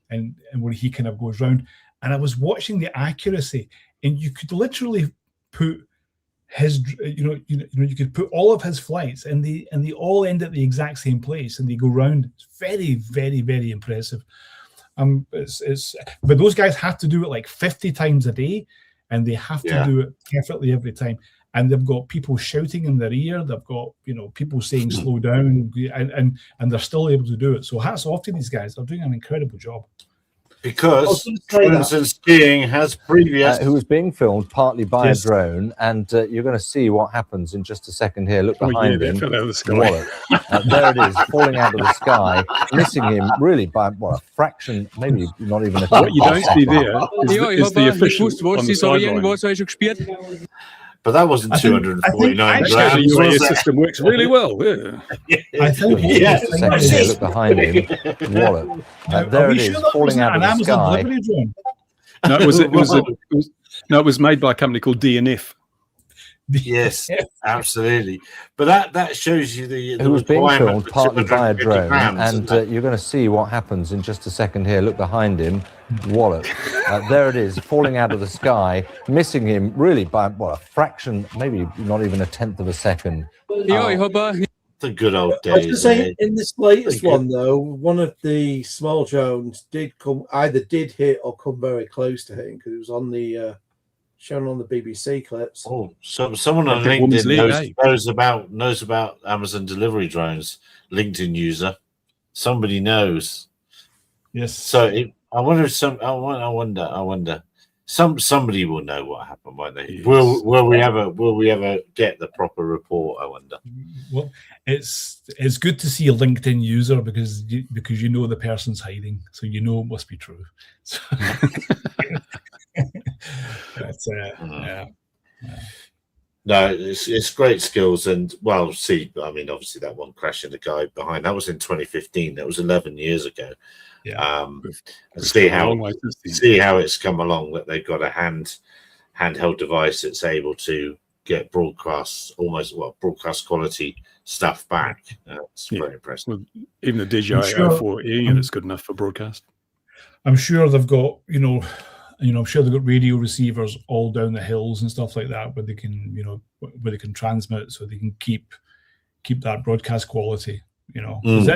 Speaker 4: and where he kind of goes round. And I was watching the accuracy, and you could literally put his, you could put all of his flights, and they all end at the exact same place, and they go round. It's very, very, very impressive. But those guys have to do it like 50 times a day, and they have to do it perfectly every time. And they've got people shouting in their ear. They've got people saying slow down, and they're still able to do it. So hats off to these guys. They're doing an incredible job.
Speaker 1: Because, for instance, skiing has previous...
Speaker 6: who was being filmed partly by a drone, and you're going to see what happens in just a second here. Look behind him.
Speaker 2: Fell out of the sky.
Speaker 6: There it is, falling out of the sky, missing him really by a fraction, maybe not even a...
Speaker 2: What you don't see there is the official on the sideline.
Speaker 1: But that wasn't
Speaker 4: I think-
Speaker 1: 249
Speaker 4: I think
Speaker 2: Actually,
Speaker 1: grams.
Speaker 2: the
Speaker 1: was
Speaker 2: UAS
Speaker 1: it?
Speaker 2: system works really well. Yeah.
Speaker 4: I think
Speaker 1: Yeah.
Speaker 6: Just a second here, look behind him, wallop.
Speaker 4: Are
Speaker 6: There
Speaker 4: we
Speaker 6: it
Speaker 4: sure
Speaker 6: is,
Speaker 4: that
Speaker 6: falling
Speaker 4: wasn't
Speaker 6: out of
Speaker 4: an
Speaker 6: the
Speaker 4: Amazon
Speaker 6: sky.
Speaker 4: delivery drone?
Speaker 2: No, it was made by a company called DNF.
Speaker 1: Yes, absolutely. But that shows you the
Speaker 6: It was being
Speaker 1: requirement
Speaker 6: filmed
Speaker 1: for
Speaker 6: partly by a
Speaker 1: 250
Speaker 6: drone,
Speaker 1: grams,
Speaker 6: and
Speaker 1: isn't it?
Speaker 6: you're going to see what happens in just a second here. Look behind him, wallop. There it is, falling out of the sky, missing him really by, well, a fraction, maybe not even a tenth of a second.
Speaker 1: The good old
Speaker 3: I was
Speaker 1: days.
Speaker 3: just saying,
Speaker 1: eh?
Speaker 3: in this latest
Speaker 1: Pretty good.
Speaker 3: one though, one of the small drones did hit or come very close to hitting because it was on the shown on the BBC clips.
Speaker 1: Oh, so someone on
Speaker 2: Like a woman's
Speaker 1: LinkedIn
Speaker 2: league,
Speaker 1: knows about Amazon delivery drones. LinkedIn user, somebody knows.
Speaker 4: Yes.
Speaker 1: So I wonder if I wonder. Somebody will know what happened, won't they?
Speaker 2: Yes.
Speaker 1: Will we ever get the proper report? I wonder.
Speaker 4: Well, it's good to see a LinkedIn user because you know the person's hiding, so you know it must be true. So, that's, yeah.
Speaker 1: No, it's great skills, and well, see, I mean, obviously that one crashing the guy behind that was in 2015. That was 11 years ago.
Speaker 4: Yeah.
Speaker 1: And see
Speaker 2: come a
Speaker 1: how
Speaker 2: long way since then.
Speaker 1: it's come along, that they've got a handheld device that's able to get broadcast quality stuff back. It's
Speaker 2: Yeah.
Speaker 1: very impressive.
Speaker 2: Well, even the DJI
Speaker 4: I'm sure-
Speaker 2: O4 unit's good enough for broadcast.
Speaker 4: I'm sure they've got, I'm sure they've got radio receivers all down the hills and stuff like that, where they can, where they can transmit, so they can keep that broadcast quality. 'Cause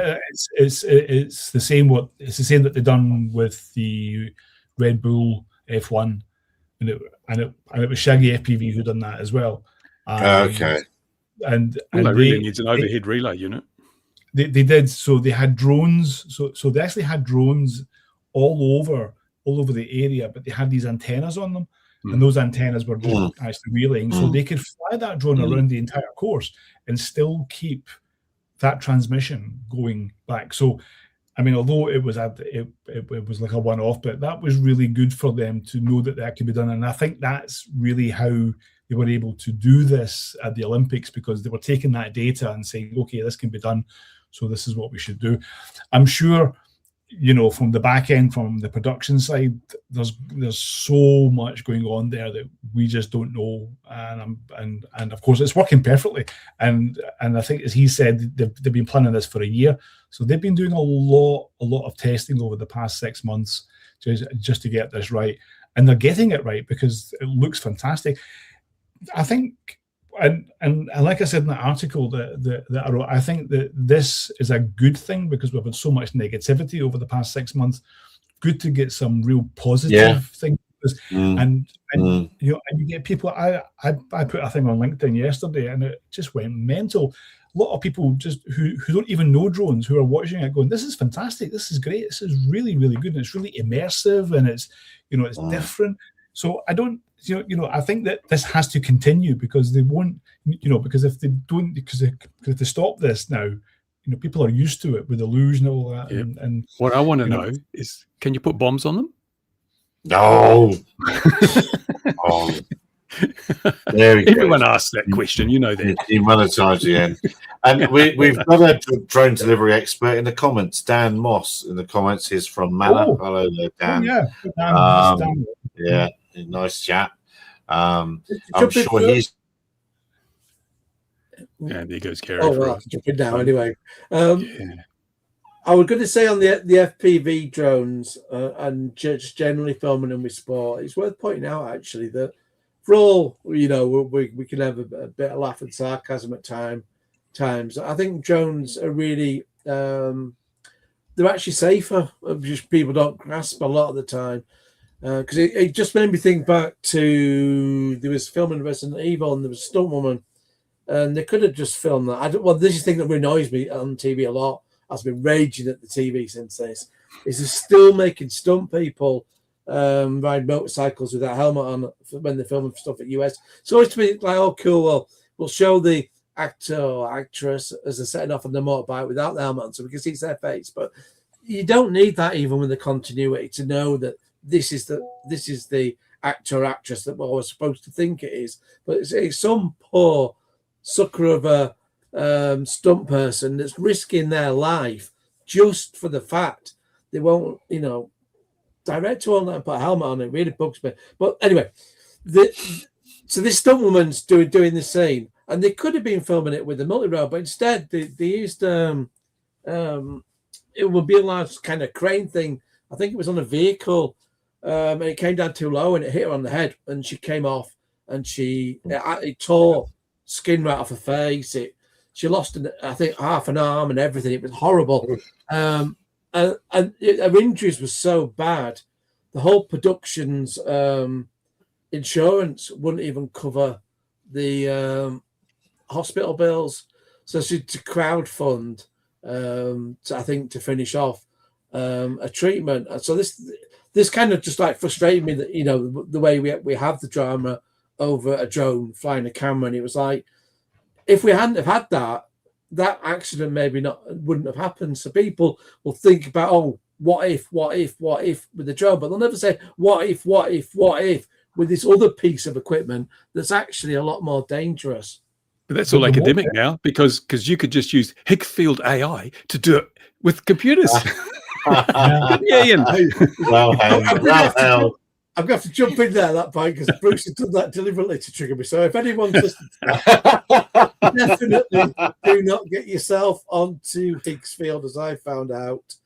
Speaker 4: it's the same. It's the same that they've done with the Red Bull F1, and it was Shaggy FPV who done that as well.
Speaker 1: Okay.
Speaker 4: And
Speaker 2: All that really needs an overhead relay unit.
Speaker 4: They did. So they had drones. So they actually had drones all over the area, but they had these antennas on them, and those antennas were just actually relaying, so they could fly that drone around the entire course and still keep that transmission going back. So, I mean, although it was it was like a one-off, but that was really good for them to know that could be done, and I think that's really how they were able to do this at the Olympics, because they were taking that data and saying, okay, this can be done, so this is what we should do. I'm sure, from the back end, from the production side, there's so much going on there that we just don't know, and of course it's working perfectly. And I think, as he said, they've been planning this for a year, so they've been doing a lot of testing over the past 6 months just to get this right, and they're getting it right because it looks fantastic. I think. And like I said in the article that I wrote, I think that this is a good thing because we've had so much negativity over the past 6 months. Good to get some real positive things, and you get people. I put a thing on LinkedIn yesterday, and it just went mental. A lot of people just who don't even know drones, who are watching it, going, "This is fantastic! This is great! This is really, really good! And it's really immersive, and it's it's different." So I don't. I think that this has to continue because they won't, because if they don't, because if they stop this now, people are used to it with the luge and all that.
Speaker 2: Yep.
Speaker 4: And
Speaker 2: What I want to know is, can you put bombs on them?
Speaker 1: No. There we go.
Speaker 2: Everyone asks that question, that.
Speaker 1: Demonetized again. And we've got a drone delivery expert in the comments, Dan Moss in the comments. He's from Manor.
Speaker 4: Oh.
Speaker 1: Hello there, Dan.
Speaker 4: Yeah.
Speaker 1: Nice chat. I'm
Speaker 3: Jump in
Speaker 1: sure
Speaker 3: first.
Speaker 1: he's
Speaker 2: Yeah, there goes Gary.
Speaker 3: Oh,
Speaker 2: for
Speaker 3: well,
Speaker 2: us.
Speaker 3: I'll jump in now anyway.
Speaker 2: Yeah.
Speaker 3: I was going to say on the FPV drones and just generally filming them with sport, it's worth pointing out actually that for all, we can have a bit of laugh and sarcasm at times. I think drones are really, they're actually safer. Just people don't grasp a lot of the time. Because it just made me think back to, there was filming Resident Evil and there was a stunt woman, and they could have just filmed that. This is the thing that annoys me on TV a lot. I've been raging at the TV since this. Is they're still making stunt people ride motorcycles with that helmet on when they're filming stuff at US. So it's been like, oh, cool. Well, we'll show the actor or actress as they're setting off on the motorbike without the helmet on, so we can see their face. But you don't need that even with the continuity to know that this is the actor or actress that I was supposed to think it is, but it's some poor sucker of a stunt person that's risking their life just for the fact they won't, director won't let them put a helmet on. It really bugs me. But anyway, so this stunt woman's doing the scene, and they could have been filming it with a multi-role, but instead they used it would be a large kind of crane thing. I think it was on a vehicle, and it came down too low and it hit her on the head, and she came off, and it tore skin right off her face. She lost, I think, half an arm and everything. It was horrible. And her injuries were so bad, the whole production's insurance wouldn't even cover the hospital bills. So she had to crowdfund, to finish off a treatment. So this kind of just like frustrated me that, the way we have the drama over a drone flying a camera. And it was like, if we hadn't have had that accident wouldn't have happened. So people will think about, oh, what if with the drone, but they'll never say what if with this other piece of equipment that's actually a lot more dangerous.
Speaker 2: But that's all academic now, because you could just use Higgsfield AI to do it with computers. Yeah, Ian.
Speaker 3: I'm going to have to jump in there at that point, because Bruce has done that deliberately to trigger me. So if anyone's listening to that, definitely do not get yourself onto Higgsfield, as I found out.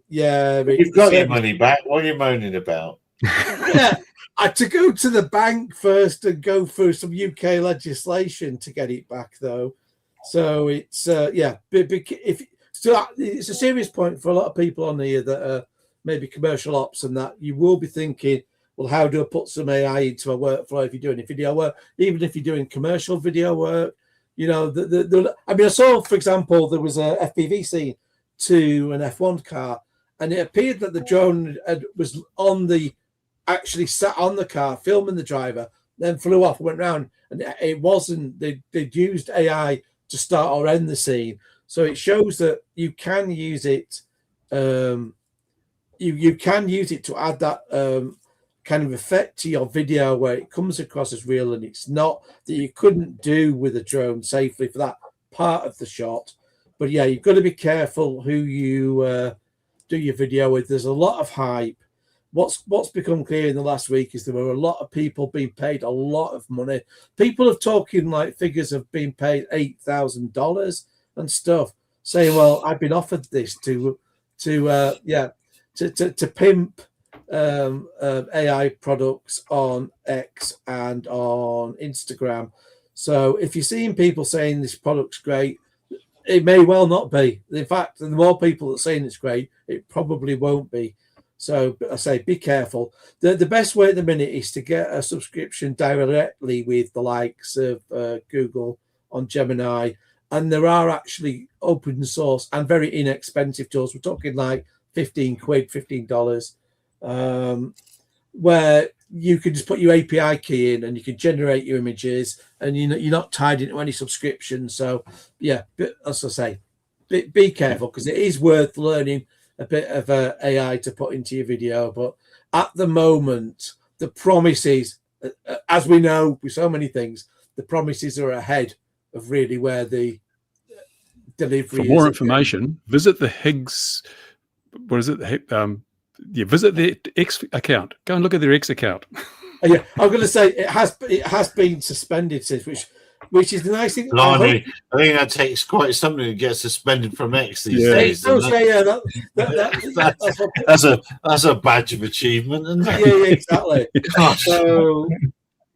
Speaker 1: You've got your money back. What are you moaning about?
Speaker 3: Yeah, I had to go to the bank first and go through some UK legislation to get it back, though. So it's it's a serious point for a lot of people on here that are maybe commercial ops, and that you will be thinking, well, how do I put some AI into my workflow if you're doing video work, even if you're doing commercial video work? I saw, for example, there was a FPV scene to an F1 car, and it appeared that the drone was actually sat on the car filming the driver, then flew off and went round, and it wasn't, they'd used AI to start or end the scene. So it shows that you can use it, you can use it to add that kind of effect to your video where it comes across as real, and it's not that you couldn't do with a drone safely for that part of the shot. But yeah, you've got to be careful who you do your video with. There's a lot of hype. What's become clear in the last week is there were a lot of people being paid a lot of money. People are talking like figures of being paid $8,000 and stuff, saying, "Well, I've been offered this to pimp AI products on X and on Instagram." So if you're seeing people saying this product's great, it may well not be. In fact, the more people that are saying it's great, it probably won't be. So I say, be careful. The best way at the minute is to get a subscription directly with the likes of Google on Gemini. And there are actually open source and very inexpensive tools. We're talking like $15, where you can just put your API key in and you can generate your images, and you're not tied into any subscription. So yeah, as I say, be careful, because it is worth learning a bit of AI to put into your video. But at the moment, the promises, as we know with so many things, the promises are ahead of really where the delivery is.
Speaker 2: For more information, visit the Higgs. What is it? Visit the X account. Go and look at their X account.
Speaker 3: Yeah, I'm going to say it has been suspended since, which is the nice thing.
Speaker 1: I think that takes quite something to get suspended from X these days.
Speaker 3: That's
Speaker 1: a badge of achievement, isn't it?
Speaker 3: Yeah, exactly. So,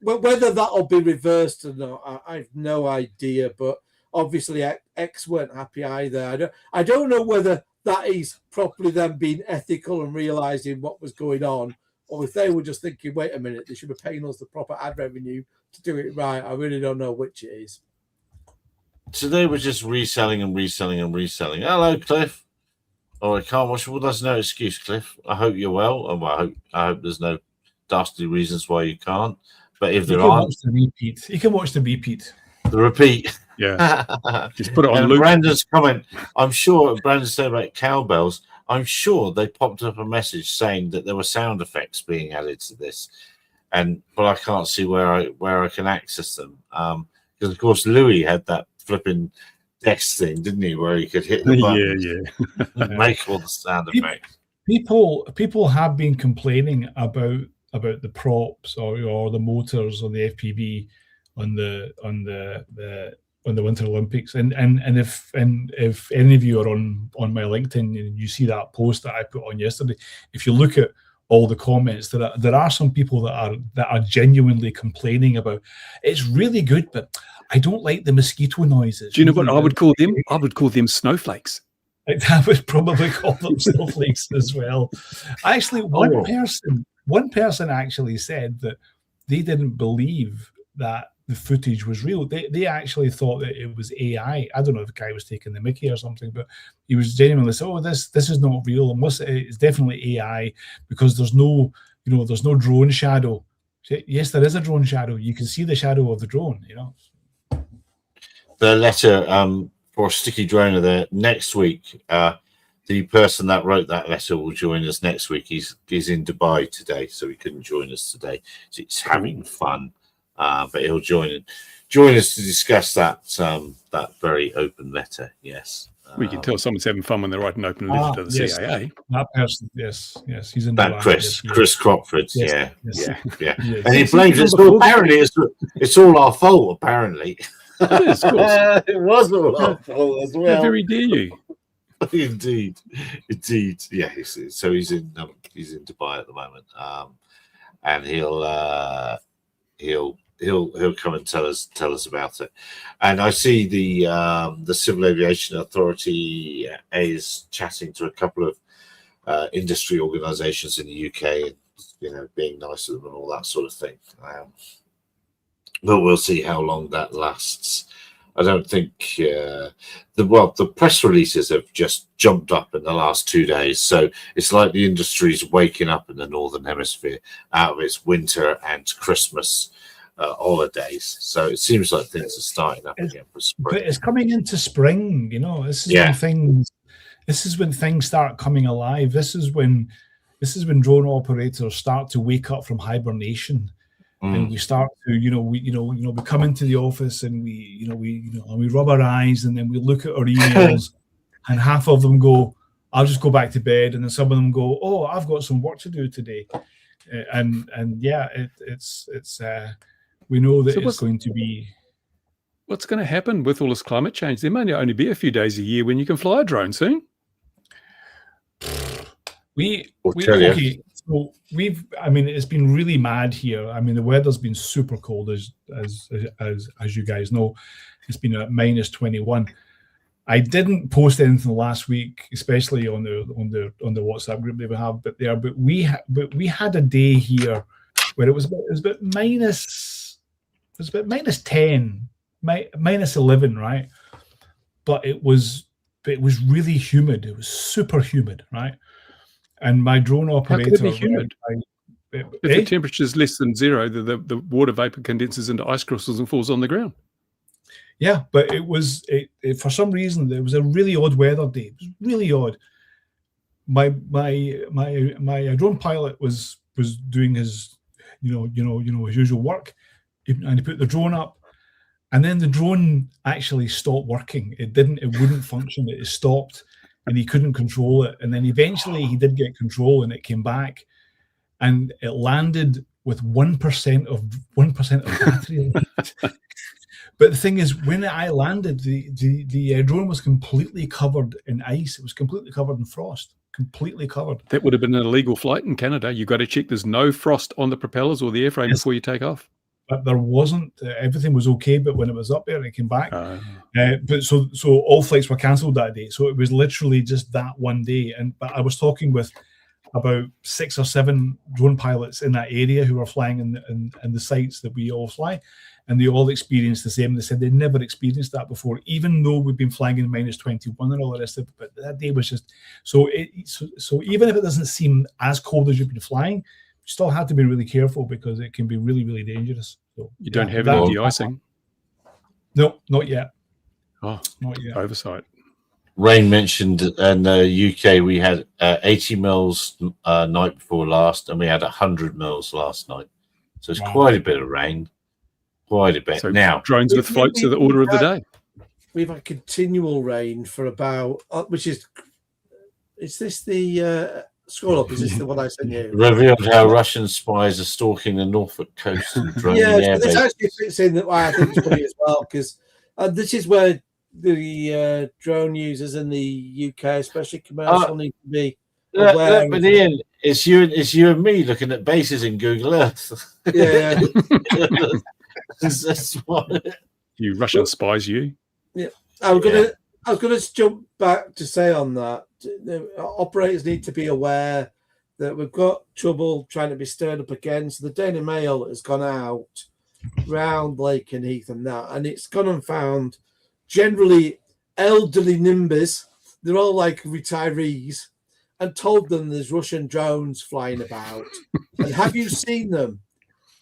Speaker 3: whether that'll be reversed or not, I have no idea. But obviously, X weren't happy either. I don't know whether that is properly them being ethical and realizing what was going on, or if they were just thinking, wait a minute, they should be paying us the proper ad revenue to do it right. I really don't know which it is.
Speaker 1: So they were just reselling and reselling and reselling. Hello, Cliff. Oh, I can't watch. Well, there's no excuse, Cliff. I hope you're well. Oh, I hope there's no dastardly reasons why you can't. But if there are,
Speaker 4: you can watch the repeat.
Speaker 1: The repeat.
Speaker 2: Yeah. Just put it on loop.
Speaker 1: Brandon's comment. I'm sure Brandon said about cowbells. I'm sure they popped up a message saying that there were sound effects being added to this, but I can't see where I can access them. Because of course Louis had that flipping desk thing, didn't he, where he could hit the button and make all the sound effects.
Speaker 4: People have been complaining about the props or the motors or the FPV on the Winter Olympics, and if any of you are on my LinkedIn and you see that post that I put on yesterday, if you look at all the comments, there are some people that are genuinely complaining about it's really good, but I don't like the mosquito noises.
Speaker 2: Do you know what I would call them? I would call them snowflakes.
Speaker 4: I would probably call them snowflakes as well. Actually, one person actually said that they didn't believe that the footage was real. They actually thought that it was AI. I don't know if the guy was taking the mickey or something, but he was genuinely saying, "Oh, this is not real. It's definitely AI because there's no drone shadow." Yes, there is a drone shadow. You can see the shadow of the drone.
Speaker 1: The letter for Sticky Droner there next week. The person that wrote that letter will join us next week. He's in Dubai today, so he couldn't join us today. So he's having fun. But he'll join us to discuss that very open letter. Yes,
Speaker 2: we can tell someone's having fun when they're writing an open letter to the CIA.
Speaker 4: That person, yes, he's in
Speaker 1: that
Speaker 4: Dubai,
Speaker 1: Chris Crockford.
Speaker 4: Yes,
Speaker 1: yeah.
Speaker 4: Yes.
Speaker 1: And he blames it. Well, apparently, it's all our fault. Apparently,
Speaker 2: It is, of course.
Speaker 1: It was all our fault as well.
Speaker 2: How very dare you?
Speaker 1: Indeed. Yeah, so he's in Dubai at the moment, and he'll come and tell us about it. And I see the Civil Aviation Authority is chatting to a couple of industry organisations in the UK, and being nice to them and all that sort of thing. But we'll see how long that lasts. I don't think the press releases have just jumped up in the last 2 days. So it's like the industry's waking up in the Northern Hemisphere out of its winter and Christmas holidays. So it seems like things are starting up again for spring.
Speaker 4: But it's coming into spring, This is when things start coming alive. This is when drone operators start to wake up from hibernation. And we start to, we come into the office and we rub our eyes and then we look at our emails and half of them go, "I'll just go back to bed," and then some of them go, "Oh, I've got some work to do today," and it's we know that it's going to be.
Speaker 2: What's going to happen with all this climate change? There may only be a few days a year when you can fly a drone soon. So it's been really mad here. I mean, the weather's been super cold, as you guys know. It's been at -21. I didn't post anything last week, especially on the WhatsApp group that we have. But we had a day here where it was about minus 10, minus 11, right? But it was really humid. It was super humid, right? And my drone operator. How could it be humid? If the temperature is less than zero, the water vapor condenses into ice crystals and falls on the ground.
Speaker 4: Yeah, but it was for some reason it was a really odd weather day. It was really odd. My drone pilot was doing his his usual work, and he put the drone up, and then the drone actually stopped working. It wouldn't function. It stopped. And he couldn't control it. And then eventually he did get control and it came back and it landed with 1% of battery left. But the thing is, when I landed, the drone was completely covered in ice. It was completely covered in frost, completely covered.
Speaker 2: That would have been an illegal flight in Canada. You've got to check there's no frost on the propellers or the airframe before you take off.
Speaker 4: But there wasn't. Everything was okay. But when it was up there, it came back. But so all flights were cancelled that day. So it was literally just that one day. But I was talking with about 6 or 7 drone pilots in that area who were flying in the sites that we all fly, and they all experienced the same. They said they'd never experienced that before, even though we've been flying in -21 and all the rest of it. But that day was just so. So even if it doesn't seem as cold as you've been flying, you still have to be really careful because it can be really, really dangerous. So
Speaker 2: you don't have any de-icing?
Speaker 4: No, not yet.
Speaker 2: Oh,
Speaker 4: not yet.
Speaker 2: Oversight.
Speaker 1: Rain mentioned in the UK we had 80 mils night before last, and we had 100 mils last night. So it's
Speaker 4: Wow.
Speaker 1: quite a bit of rain. Quite a bit.
Speaker 2: So
Speaker 1: Now,
Speaker 2: drones with floats are the order of the day.
Speaker 3: We've had continual rain for about, which is this the scroll up? Is this the one I sent you?
Speaker 1: revealed how Russian spies are stalking the Norfolk coast and droning
Speaker 3: Yeah,
Speaker 1: air
Speaker 3: so this
Speaker 1: bases.
Speaker 3: actually fits in that I think it's funny as well, because this is where the drone users in the UK, especially commercial, need to be aware.
Speaker 1: But Ian, it's you and me looking at bases in Google Earth.
Speaker 3: Yeah.
Speaker 1: That's what.
Speaker 2: You Russian spies, you.
Speaker 3: I was gonna jump back to say on that the operators need to be aware that we've got trouble trying to be stirred up again. So the Daily Mail has gone out round Lake and Heath and that, and it's gone and found generally elderly NIMBYs. They're all like retirees, and told them there's Russian drones flying about. And have you seen them?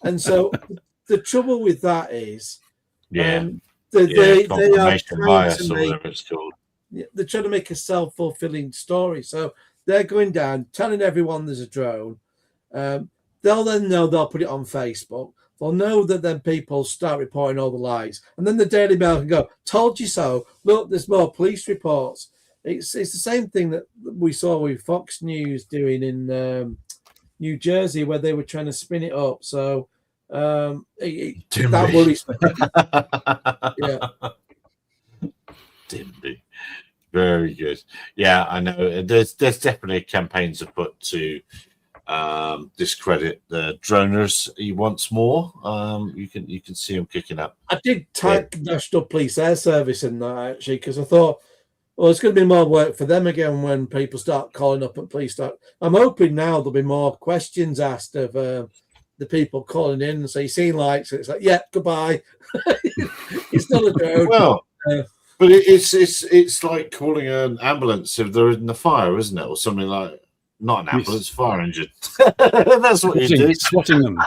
Speaker 3: And so the trouble with that is,
Speaker 1: Yeah.
Speaker 3: they are
Speaker 1: Confirmation
Speaker 3: trying
Speaker 1: bias
Speaker 3: to
Speaker 1: or
Speaker 3: make,
Speaker 1: whatever it's called.
Speaker 3: they're trying to make a self-fulfilling story. So they're going down, telling everyone there's a drone. They'll then know, they'll put it on Facebook. They'll know that then people start reporting all the lies. And then the Daily Mail can go, told you so. Look, there's more police reports. It's the same thing that we saw with Fox News doing in New Jersey, where they were trying to spin it up. So that worries me. Yeah.
Speaker 1: Dimby. Very good. Yeah, I know. There's definitely campaigns afoot to discredit the droners once more. You can see them kicking up.
Speaker 3: I did tag National Police Air Service in that actually, because I thought, well, it's going to be more work for them again when people start calling up and police start. I'm hoping now there'll be more questions asked of the people calling in and say, "You seen lights?" It's like, yeah, goodbye. It's not a drone.
Speaker 1: Well, but it's like calling an ambulance if they're in the fire, isn't it, or something like. Not an ambulance, fire engine. That's what you do.
Speaker 2: Swatting them.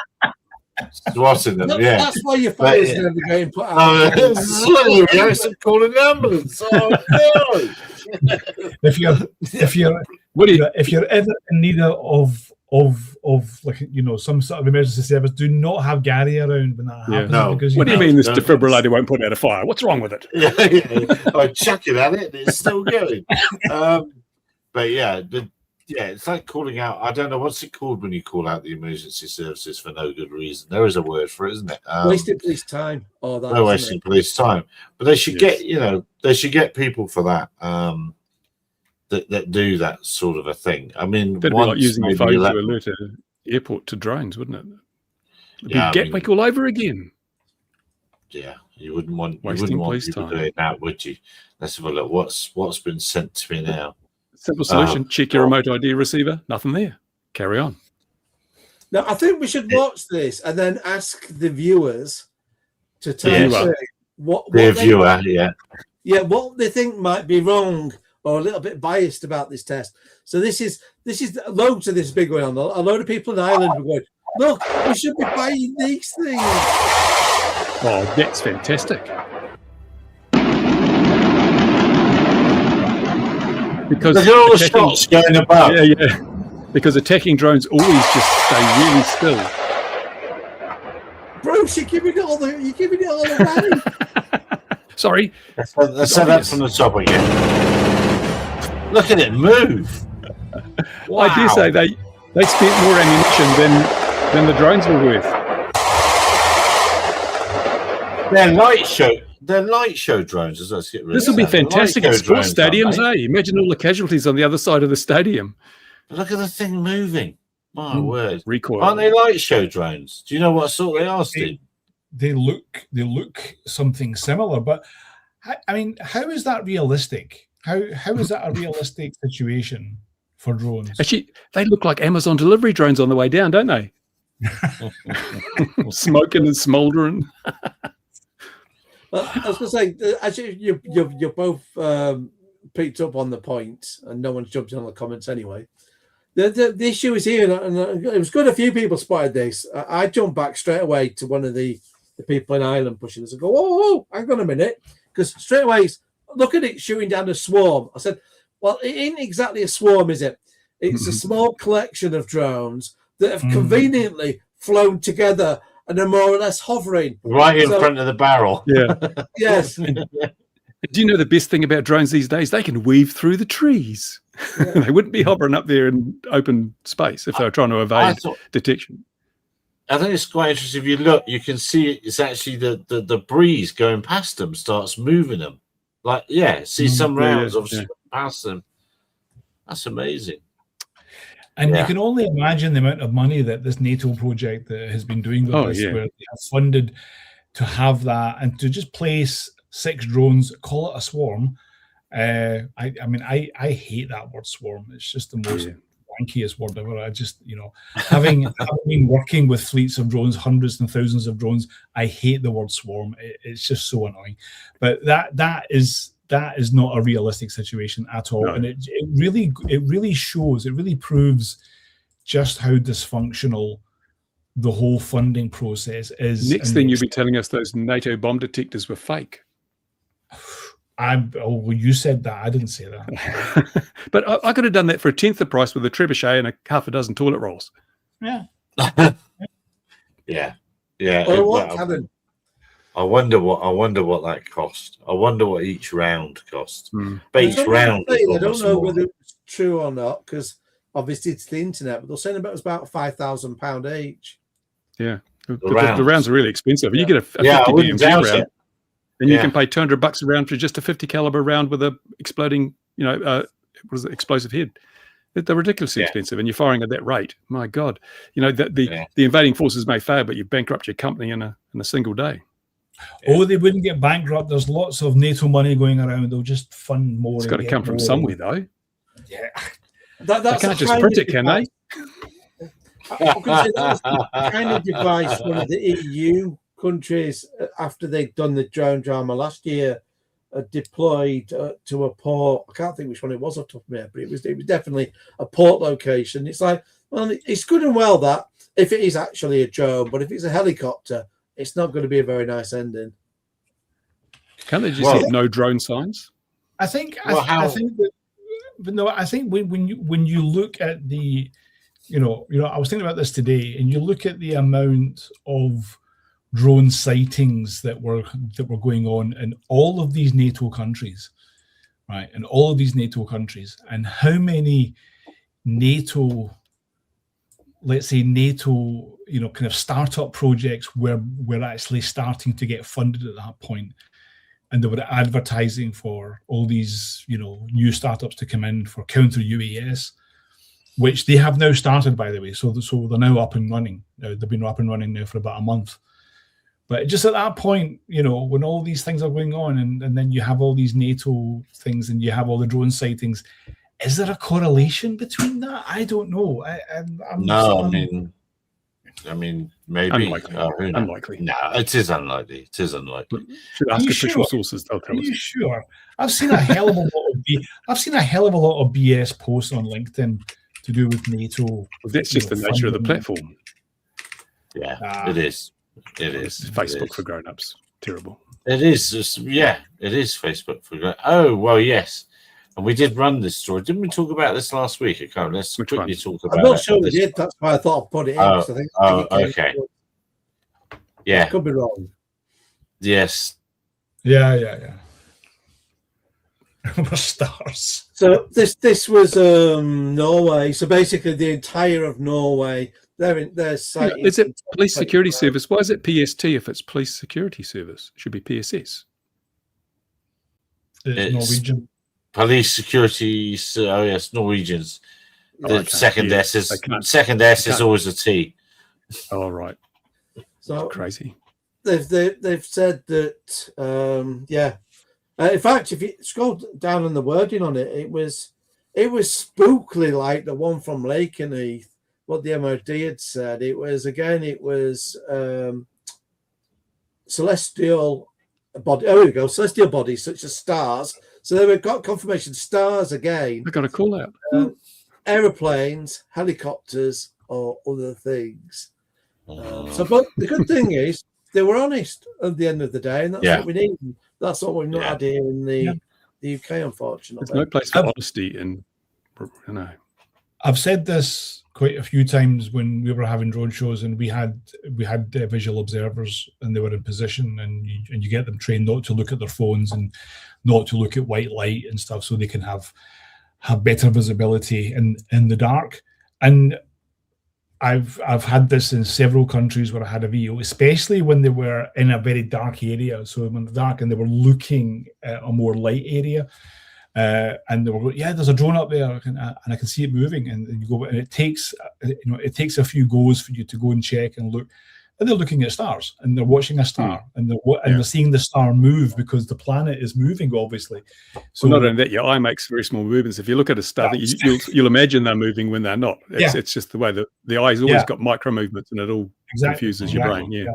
Speaker 1: Swatting them, yeah.
Speaker 3: That's why your fire's never getting put out.
Speaker 1: It's calling the ambulance. Oh no!
Speaker 4: If you're ever in need of like some sort of emergency service, do not have Gary around when that happens.
Speaker 1: No.
Speaker 4: Because
Speaker 2: What do you mean this
Speaker 1: no.
Speaker 2: defibrillator won't put out a fire? What's wrong with it?
Speaker 1: Yeah. I chuck it at it, and it's still going. But yeah, it's like calling out. I don't know what's it called when you call out the emergency services for no good reason. There is a word for it, isn't it?
Speaker 3: Wasting police time. Oh, that.
Speaker 1: No wasting police time. But they should get, they should get people for that. That do that sort of a thing. I mean,
Speaker 2: That'd be like using your phone to alert an airport to drones, wouldn't it? It'd be Gatwick all over again.
Speaker 1: Yeah, you wouldn't want
Speaker 2: Wasting
Speaker 1: people
Speaker 2: police time.
Speaker 1: doing that, would you? Let's have a look. What's been sent to me now?
Speaker 2: Simple solution. Check your remote ID receiver. Nothing there. Carry on.
Speaker 3: Now, I think we should watch this and then ask the viewers to tell us what
Speaker 1: The
Speaker 3: they
Speaker 1: viewer,
Speaker 3: what they think might be wrong or a little bit biased about this test. So this is loads of this big going on. A load of people in Ireland were going, look, we should be buying these things.
Speaker 2: Oh, that's fantastic. Because
Speaker 1: look at all the shots going above.
Speaker 2: Yeah. Because attacking drones always just stay really still.
Speaker 3: Bruce, you're giving it all away.
Speaker 2: Sorry.
Speaker 1: Let's set that from the top again. Look at it move. Wow.
Speaker 2: I do say they spent more ammunition than the drones were worth.
Speaker 1: They're light show drones. Let's get rid
Speaker 2: This
Speaker 1: of
Speaker 2: will be
Speaker 1: that.
Speaker 2: fantastic
Speaker 1: Light
Speaker 2: at
Speaker 1: show
Speaker 2: sports
Speaker 1: drones,
Speaker 2: stadiums,
Speaker 1: aren't they?
Speaker 2: Imagine all the casualties on the other side of the stadium.
Speaker 1: Look at the thing moving. My word.
Speaker 2: Recoil.
Speaker 1: Aren't they light show drones? Do you know what sort they are, Steve?
Speaker 4: They look something similar, but I mean, how is that realistic? How is that a realistic situation for drones?
Speaker 2: Actually, they look like Amazon delivery drones on the way down, don't they? Smoking and smouldering.
Speaker 3: Well, I was going to say, actually, you're both picked up on the point, and no one's jumped in on the comments anyway. The issue is here, and it was good a few people spotted this. I jumped back straight away to one of the people in Ireland pushing this and go, oh, hang on a minute, because straight away, look at it shooting down a swarm. I said, well, it ain't exactly a swarm, is it? It's a small collection of drones that have conveniently flown together and are more or less hovering
Speaker 1: right in front of the barrel.
Speaker 2: Yeah.
Speaker 3: Yes.
Speaker 2: Do you know the best thing about drones these days? They can weave through the trees. They wouldn't be hovering up there in open space if they were trying to evade detection.
Speaker 1: I think it's quite interesting. If you look, you can see it's actually the breeze going past them starts moving them. Like, see some rounds obviously past them. That's amazing.
Speaker 4: And you can only imagine the amount of money that this NATO project that has been doing with this, where they have funded to have that and to just place 6 drones, call it a swarm. I mean, I hate that word swarm. It's just the most wankiest word ever. I just, having been working with fleets of drones, hundreds and thousands of drones, I hate the word swarm. It's just so annoying. But that is not a realistic situation at all. No. And it really shows, it really proves just how dysfunctional the whole funding process is.
Speaker 2: Next thing you'll be telling us those NATO bomb detectors were fake.
Speaker 4: You said that. I didn't say that.
Speaker 2: But I could have done that for a tenth the price with a trebuchet and a half a dozen toilet rolls.
Speaker 4: Yeah.
Speaker 1: Yeah. I wonder what that cost. I wonder what each round cost. But each round,
Speaker 3: I don't know whether it's true or not, because obviously it's the internet. But they're saying it was about £5,000 each.
Speaker 2: Yeah, the rounds are really expensive. You get a 50 BMG round, and you can pay $200 a round for just a 50 caliber round with a exploding, explosive head. They're ridiculously expensive, and you're firing at that rate. My God, the invading forces may fail, but you bankrupt your company in a single day.
Speaker 4: Oh, they wouldn't get bankrupt. There's lots of NATO money going around. They'll just fund more.
Speaker 2: It's got to come from somewhere, though.
Speaker 4: Yeah,
Speaker 3: that's
Speaker 2: they can't just print it, can they?
Speaker 3: I'm going to say that's the kind of device one of the EU countries, after they'd done the drone drama last year, deployed to a port. I can't think which one it was off the top of my head, but it was definitely a port location. It's like, well, it's good and well that if it is actually a drone, but if it's a helicopter, it's not going to be a very nice ending.
Speaker 2: Can't they just hit no drone signs?
Speaker 4: I think when you look at the, I was thinking about this today, and you look at the amount of drone sightings that were going on in all of these NATO countries, right? And all of these NATO countries, and how many NATO, let's say NATO, kind of startup projects were actually starting to get funded at that point, and they were advertising for all these, new startups to come in for counter UAS, which they have now started, by the way. So they're now up and running. They've been up and running now for about a month. But just at that point, when all these things are going on, and then you have all these NATO things, and you have all the drone sightings, is there a correlation between that? I don't know.
Speaker 1: I mean, maybe.
Speaker 2: Unlikely.
Speaker 1: No, it is unlikely. Should
Speaker 2: ask official sources. They'll tell us.
Speaker 4: Are you sure? I've seen a hell of a lot of BS posts on LinkedIn to do with NATO.
Speaker 2: Well, that's just the nature of the platform.
Speaker 1: Yeah, it is. It is.
Speaker 2: It's Facebook for grown-ups. Terrible.
Speaker 1: It is. It is Facebook for grown-ups. Oh, well, yes. And we did run this story. Didn't we talk about this last week? Let's quickly talk about it.
Speaker 3: I'm not sure we did. That's why I thought I'd put it in.
Speaker 1: Okay. Yeah.
Speaker 3: I could be wrong.
Speaker 1: Yes.
Speaker 4: Yeah. We're stars.
Speaker 3: So this was Norway. So basically the entire of Norway, they're citing.
Speaker 2: Is it Police Security Service? Why is it PST if it's Police Security Service? It should be PSS.
Speaker 4: It's Norwegian.
Speaker 1: Police Security. Oh yes, Norwegians. The second S is always a T.
Speaker 2: Oh right.
Speaker 3: So
Speaker 2: that's crazy.
Speaker 3: They've said that in fact, if you scroll down on the wording on it, it was spookily like the one from Lakenheath, what the MOD had said. It was celestial body. Oh, here we go. Celestial bodies such as stars. So they've got confirmation stars again.
Speaker 2: I got a call out.
Speaker 3: Aeroplanes, helicopters, or other things. But the good thing is they were honest at the end of the day, and that's what we need. That's what we've not had here in the the UK, unfortunately.
Speaker 2: There's no place for honesty in, you know.
Speaker 4: I've said this quite a few times when we were having drone shows, and we had visual observers, and they were in position, and you get them trained not to look at their phones and not to look at white light and stuff, so they can have better visibility in the dark. And I've had this in several countries where I had a VO, especially when they were in a very dark area. So in the dark, and they were looking at a more light area. And they were going, yeah, there's a drone up there, and I can see it moving. And you go, and it takes a few goes for you to go and check and look. And they're looking at stars, and they're watching a star, and they're seeing the star move because the planet is moving, obviously. So
Speaker 2: not only that, your eye makes very small movements. If you look at a star, you'll imagine they're moving when they're not. It's just the way the eye's always got micro movements, and it all confuses your brain. Yeah.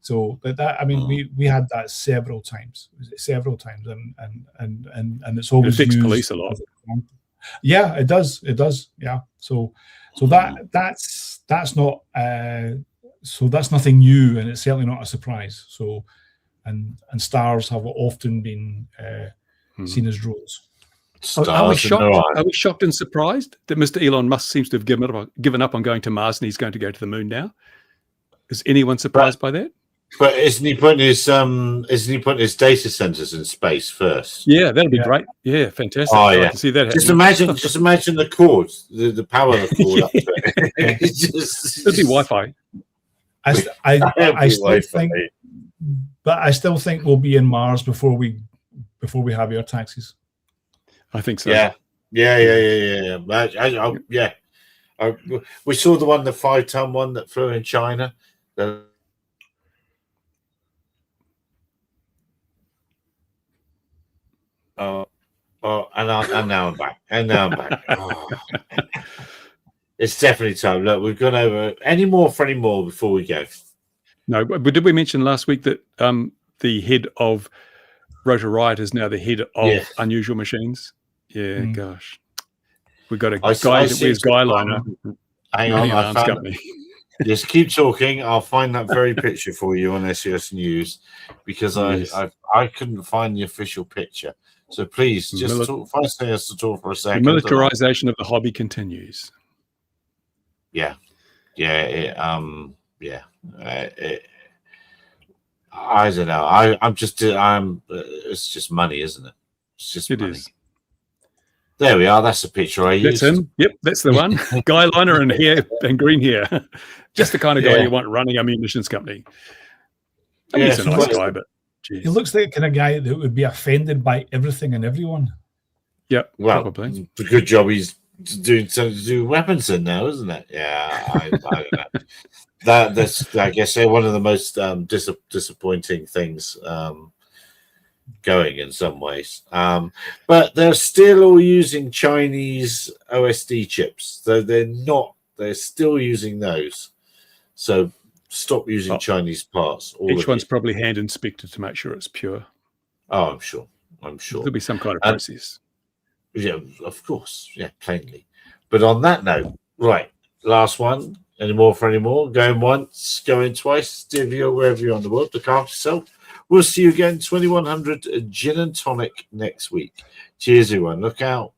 Speaker 4: So that, I mean, we had that several times, and it's always
Speaker 2: it affects
Speaker 4: used
Speaker 2: police a lot.
Speaker 4: Yeah, it does. Yeah. So that's not that's nothing new, and it's certainly not a surprise. So, and stars have often been seen as drones.
Speaker 2: Are we shocked and surprised that Mr. Elon Musk seems to have given up on going to Mars, and he's going to go to the moon now? Is anyone surprised by that?
Speaker 1: But isn't he putting his data centers in space first?
Speaker 2: Yeah, that'd be great. Yeah, fantastic.
Speaker 1: Oh,
Speaker 2: I
Speaker 1: yeah.
Speaker 2: can see that
Speaker 1: Just
Speaker 2: happening.
Speaker 1: imagine the cords, the power of the cord up there.
Speaker 2: It'd be Wi-Fi.
Speaker 4: I still think we'll be in Mars before we have air taxis.
Speaker 2: I think so.
Speaker 1: Yeah. We saw the 5-ton one that flew in China. And now I'm back. Oh. It's definitely time. Look, we've gone over any more before we go.
Speaker 2: No, but did we mention last week that the head of Rotor Riot is now the head of Unusual Machines? Yeah, gosh. We've got a guy that wears Guyliner.
Speaker 1: Hang on, I found it. Just keep talking. I'll find that very picture for you on SES News, because I couldn't find the official picture. So please, just find us to talk for a second.
Speaker 2: The militarization of the hobby continues.
Speaker 1: I don't know. It's just money, isn't it? It's just money.
Speaker 2: Is.
Speaker 1: There we are. That's the picture I used.
Speaker 2: That's him. Yep, that's the one. Guyliner and hair and green hair. Just the kind of guy you want running a munitions company. I mean, he's a nice guy, but geez.
Speaker 4: He looks like the kind of guy that would be offended by everything and everyone.
Speaker 2: Yeah,
Speaker 1: well,
Speaker 2: probably.
Speaker 1: It's a good job he's doing something to do weapons in now, isn't it? Yeah, I don't know. That's, I guess, one of the most disappointing things going in some ways. But they're still all using Chinese OSD chips. They're still using those. So stop using Chinese parts.
Speaker 2: Each one's probably hand inspected to make sure it's pure.
Speaker 1: Oh, I'm sure.
Speaker 2: There'll be some kind of process.
Speaker 1: Yeah, of course. Yeah, plainly. But on that note, right, last one. Any more? Going once, going twice. Wherever you're on the world, look after yourself. We'll see you again, 2100 Gin and Tonic next week. Cheers, everyone. Look out.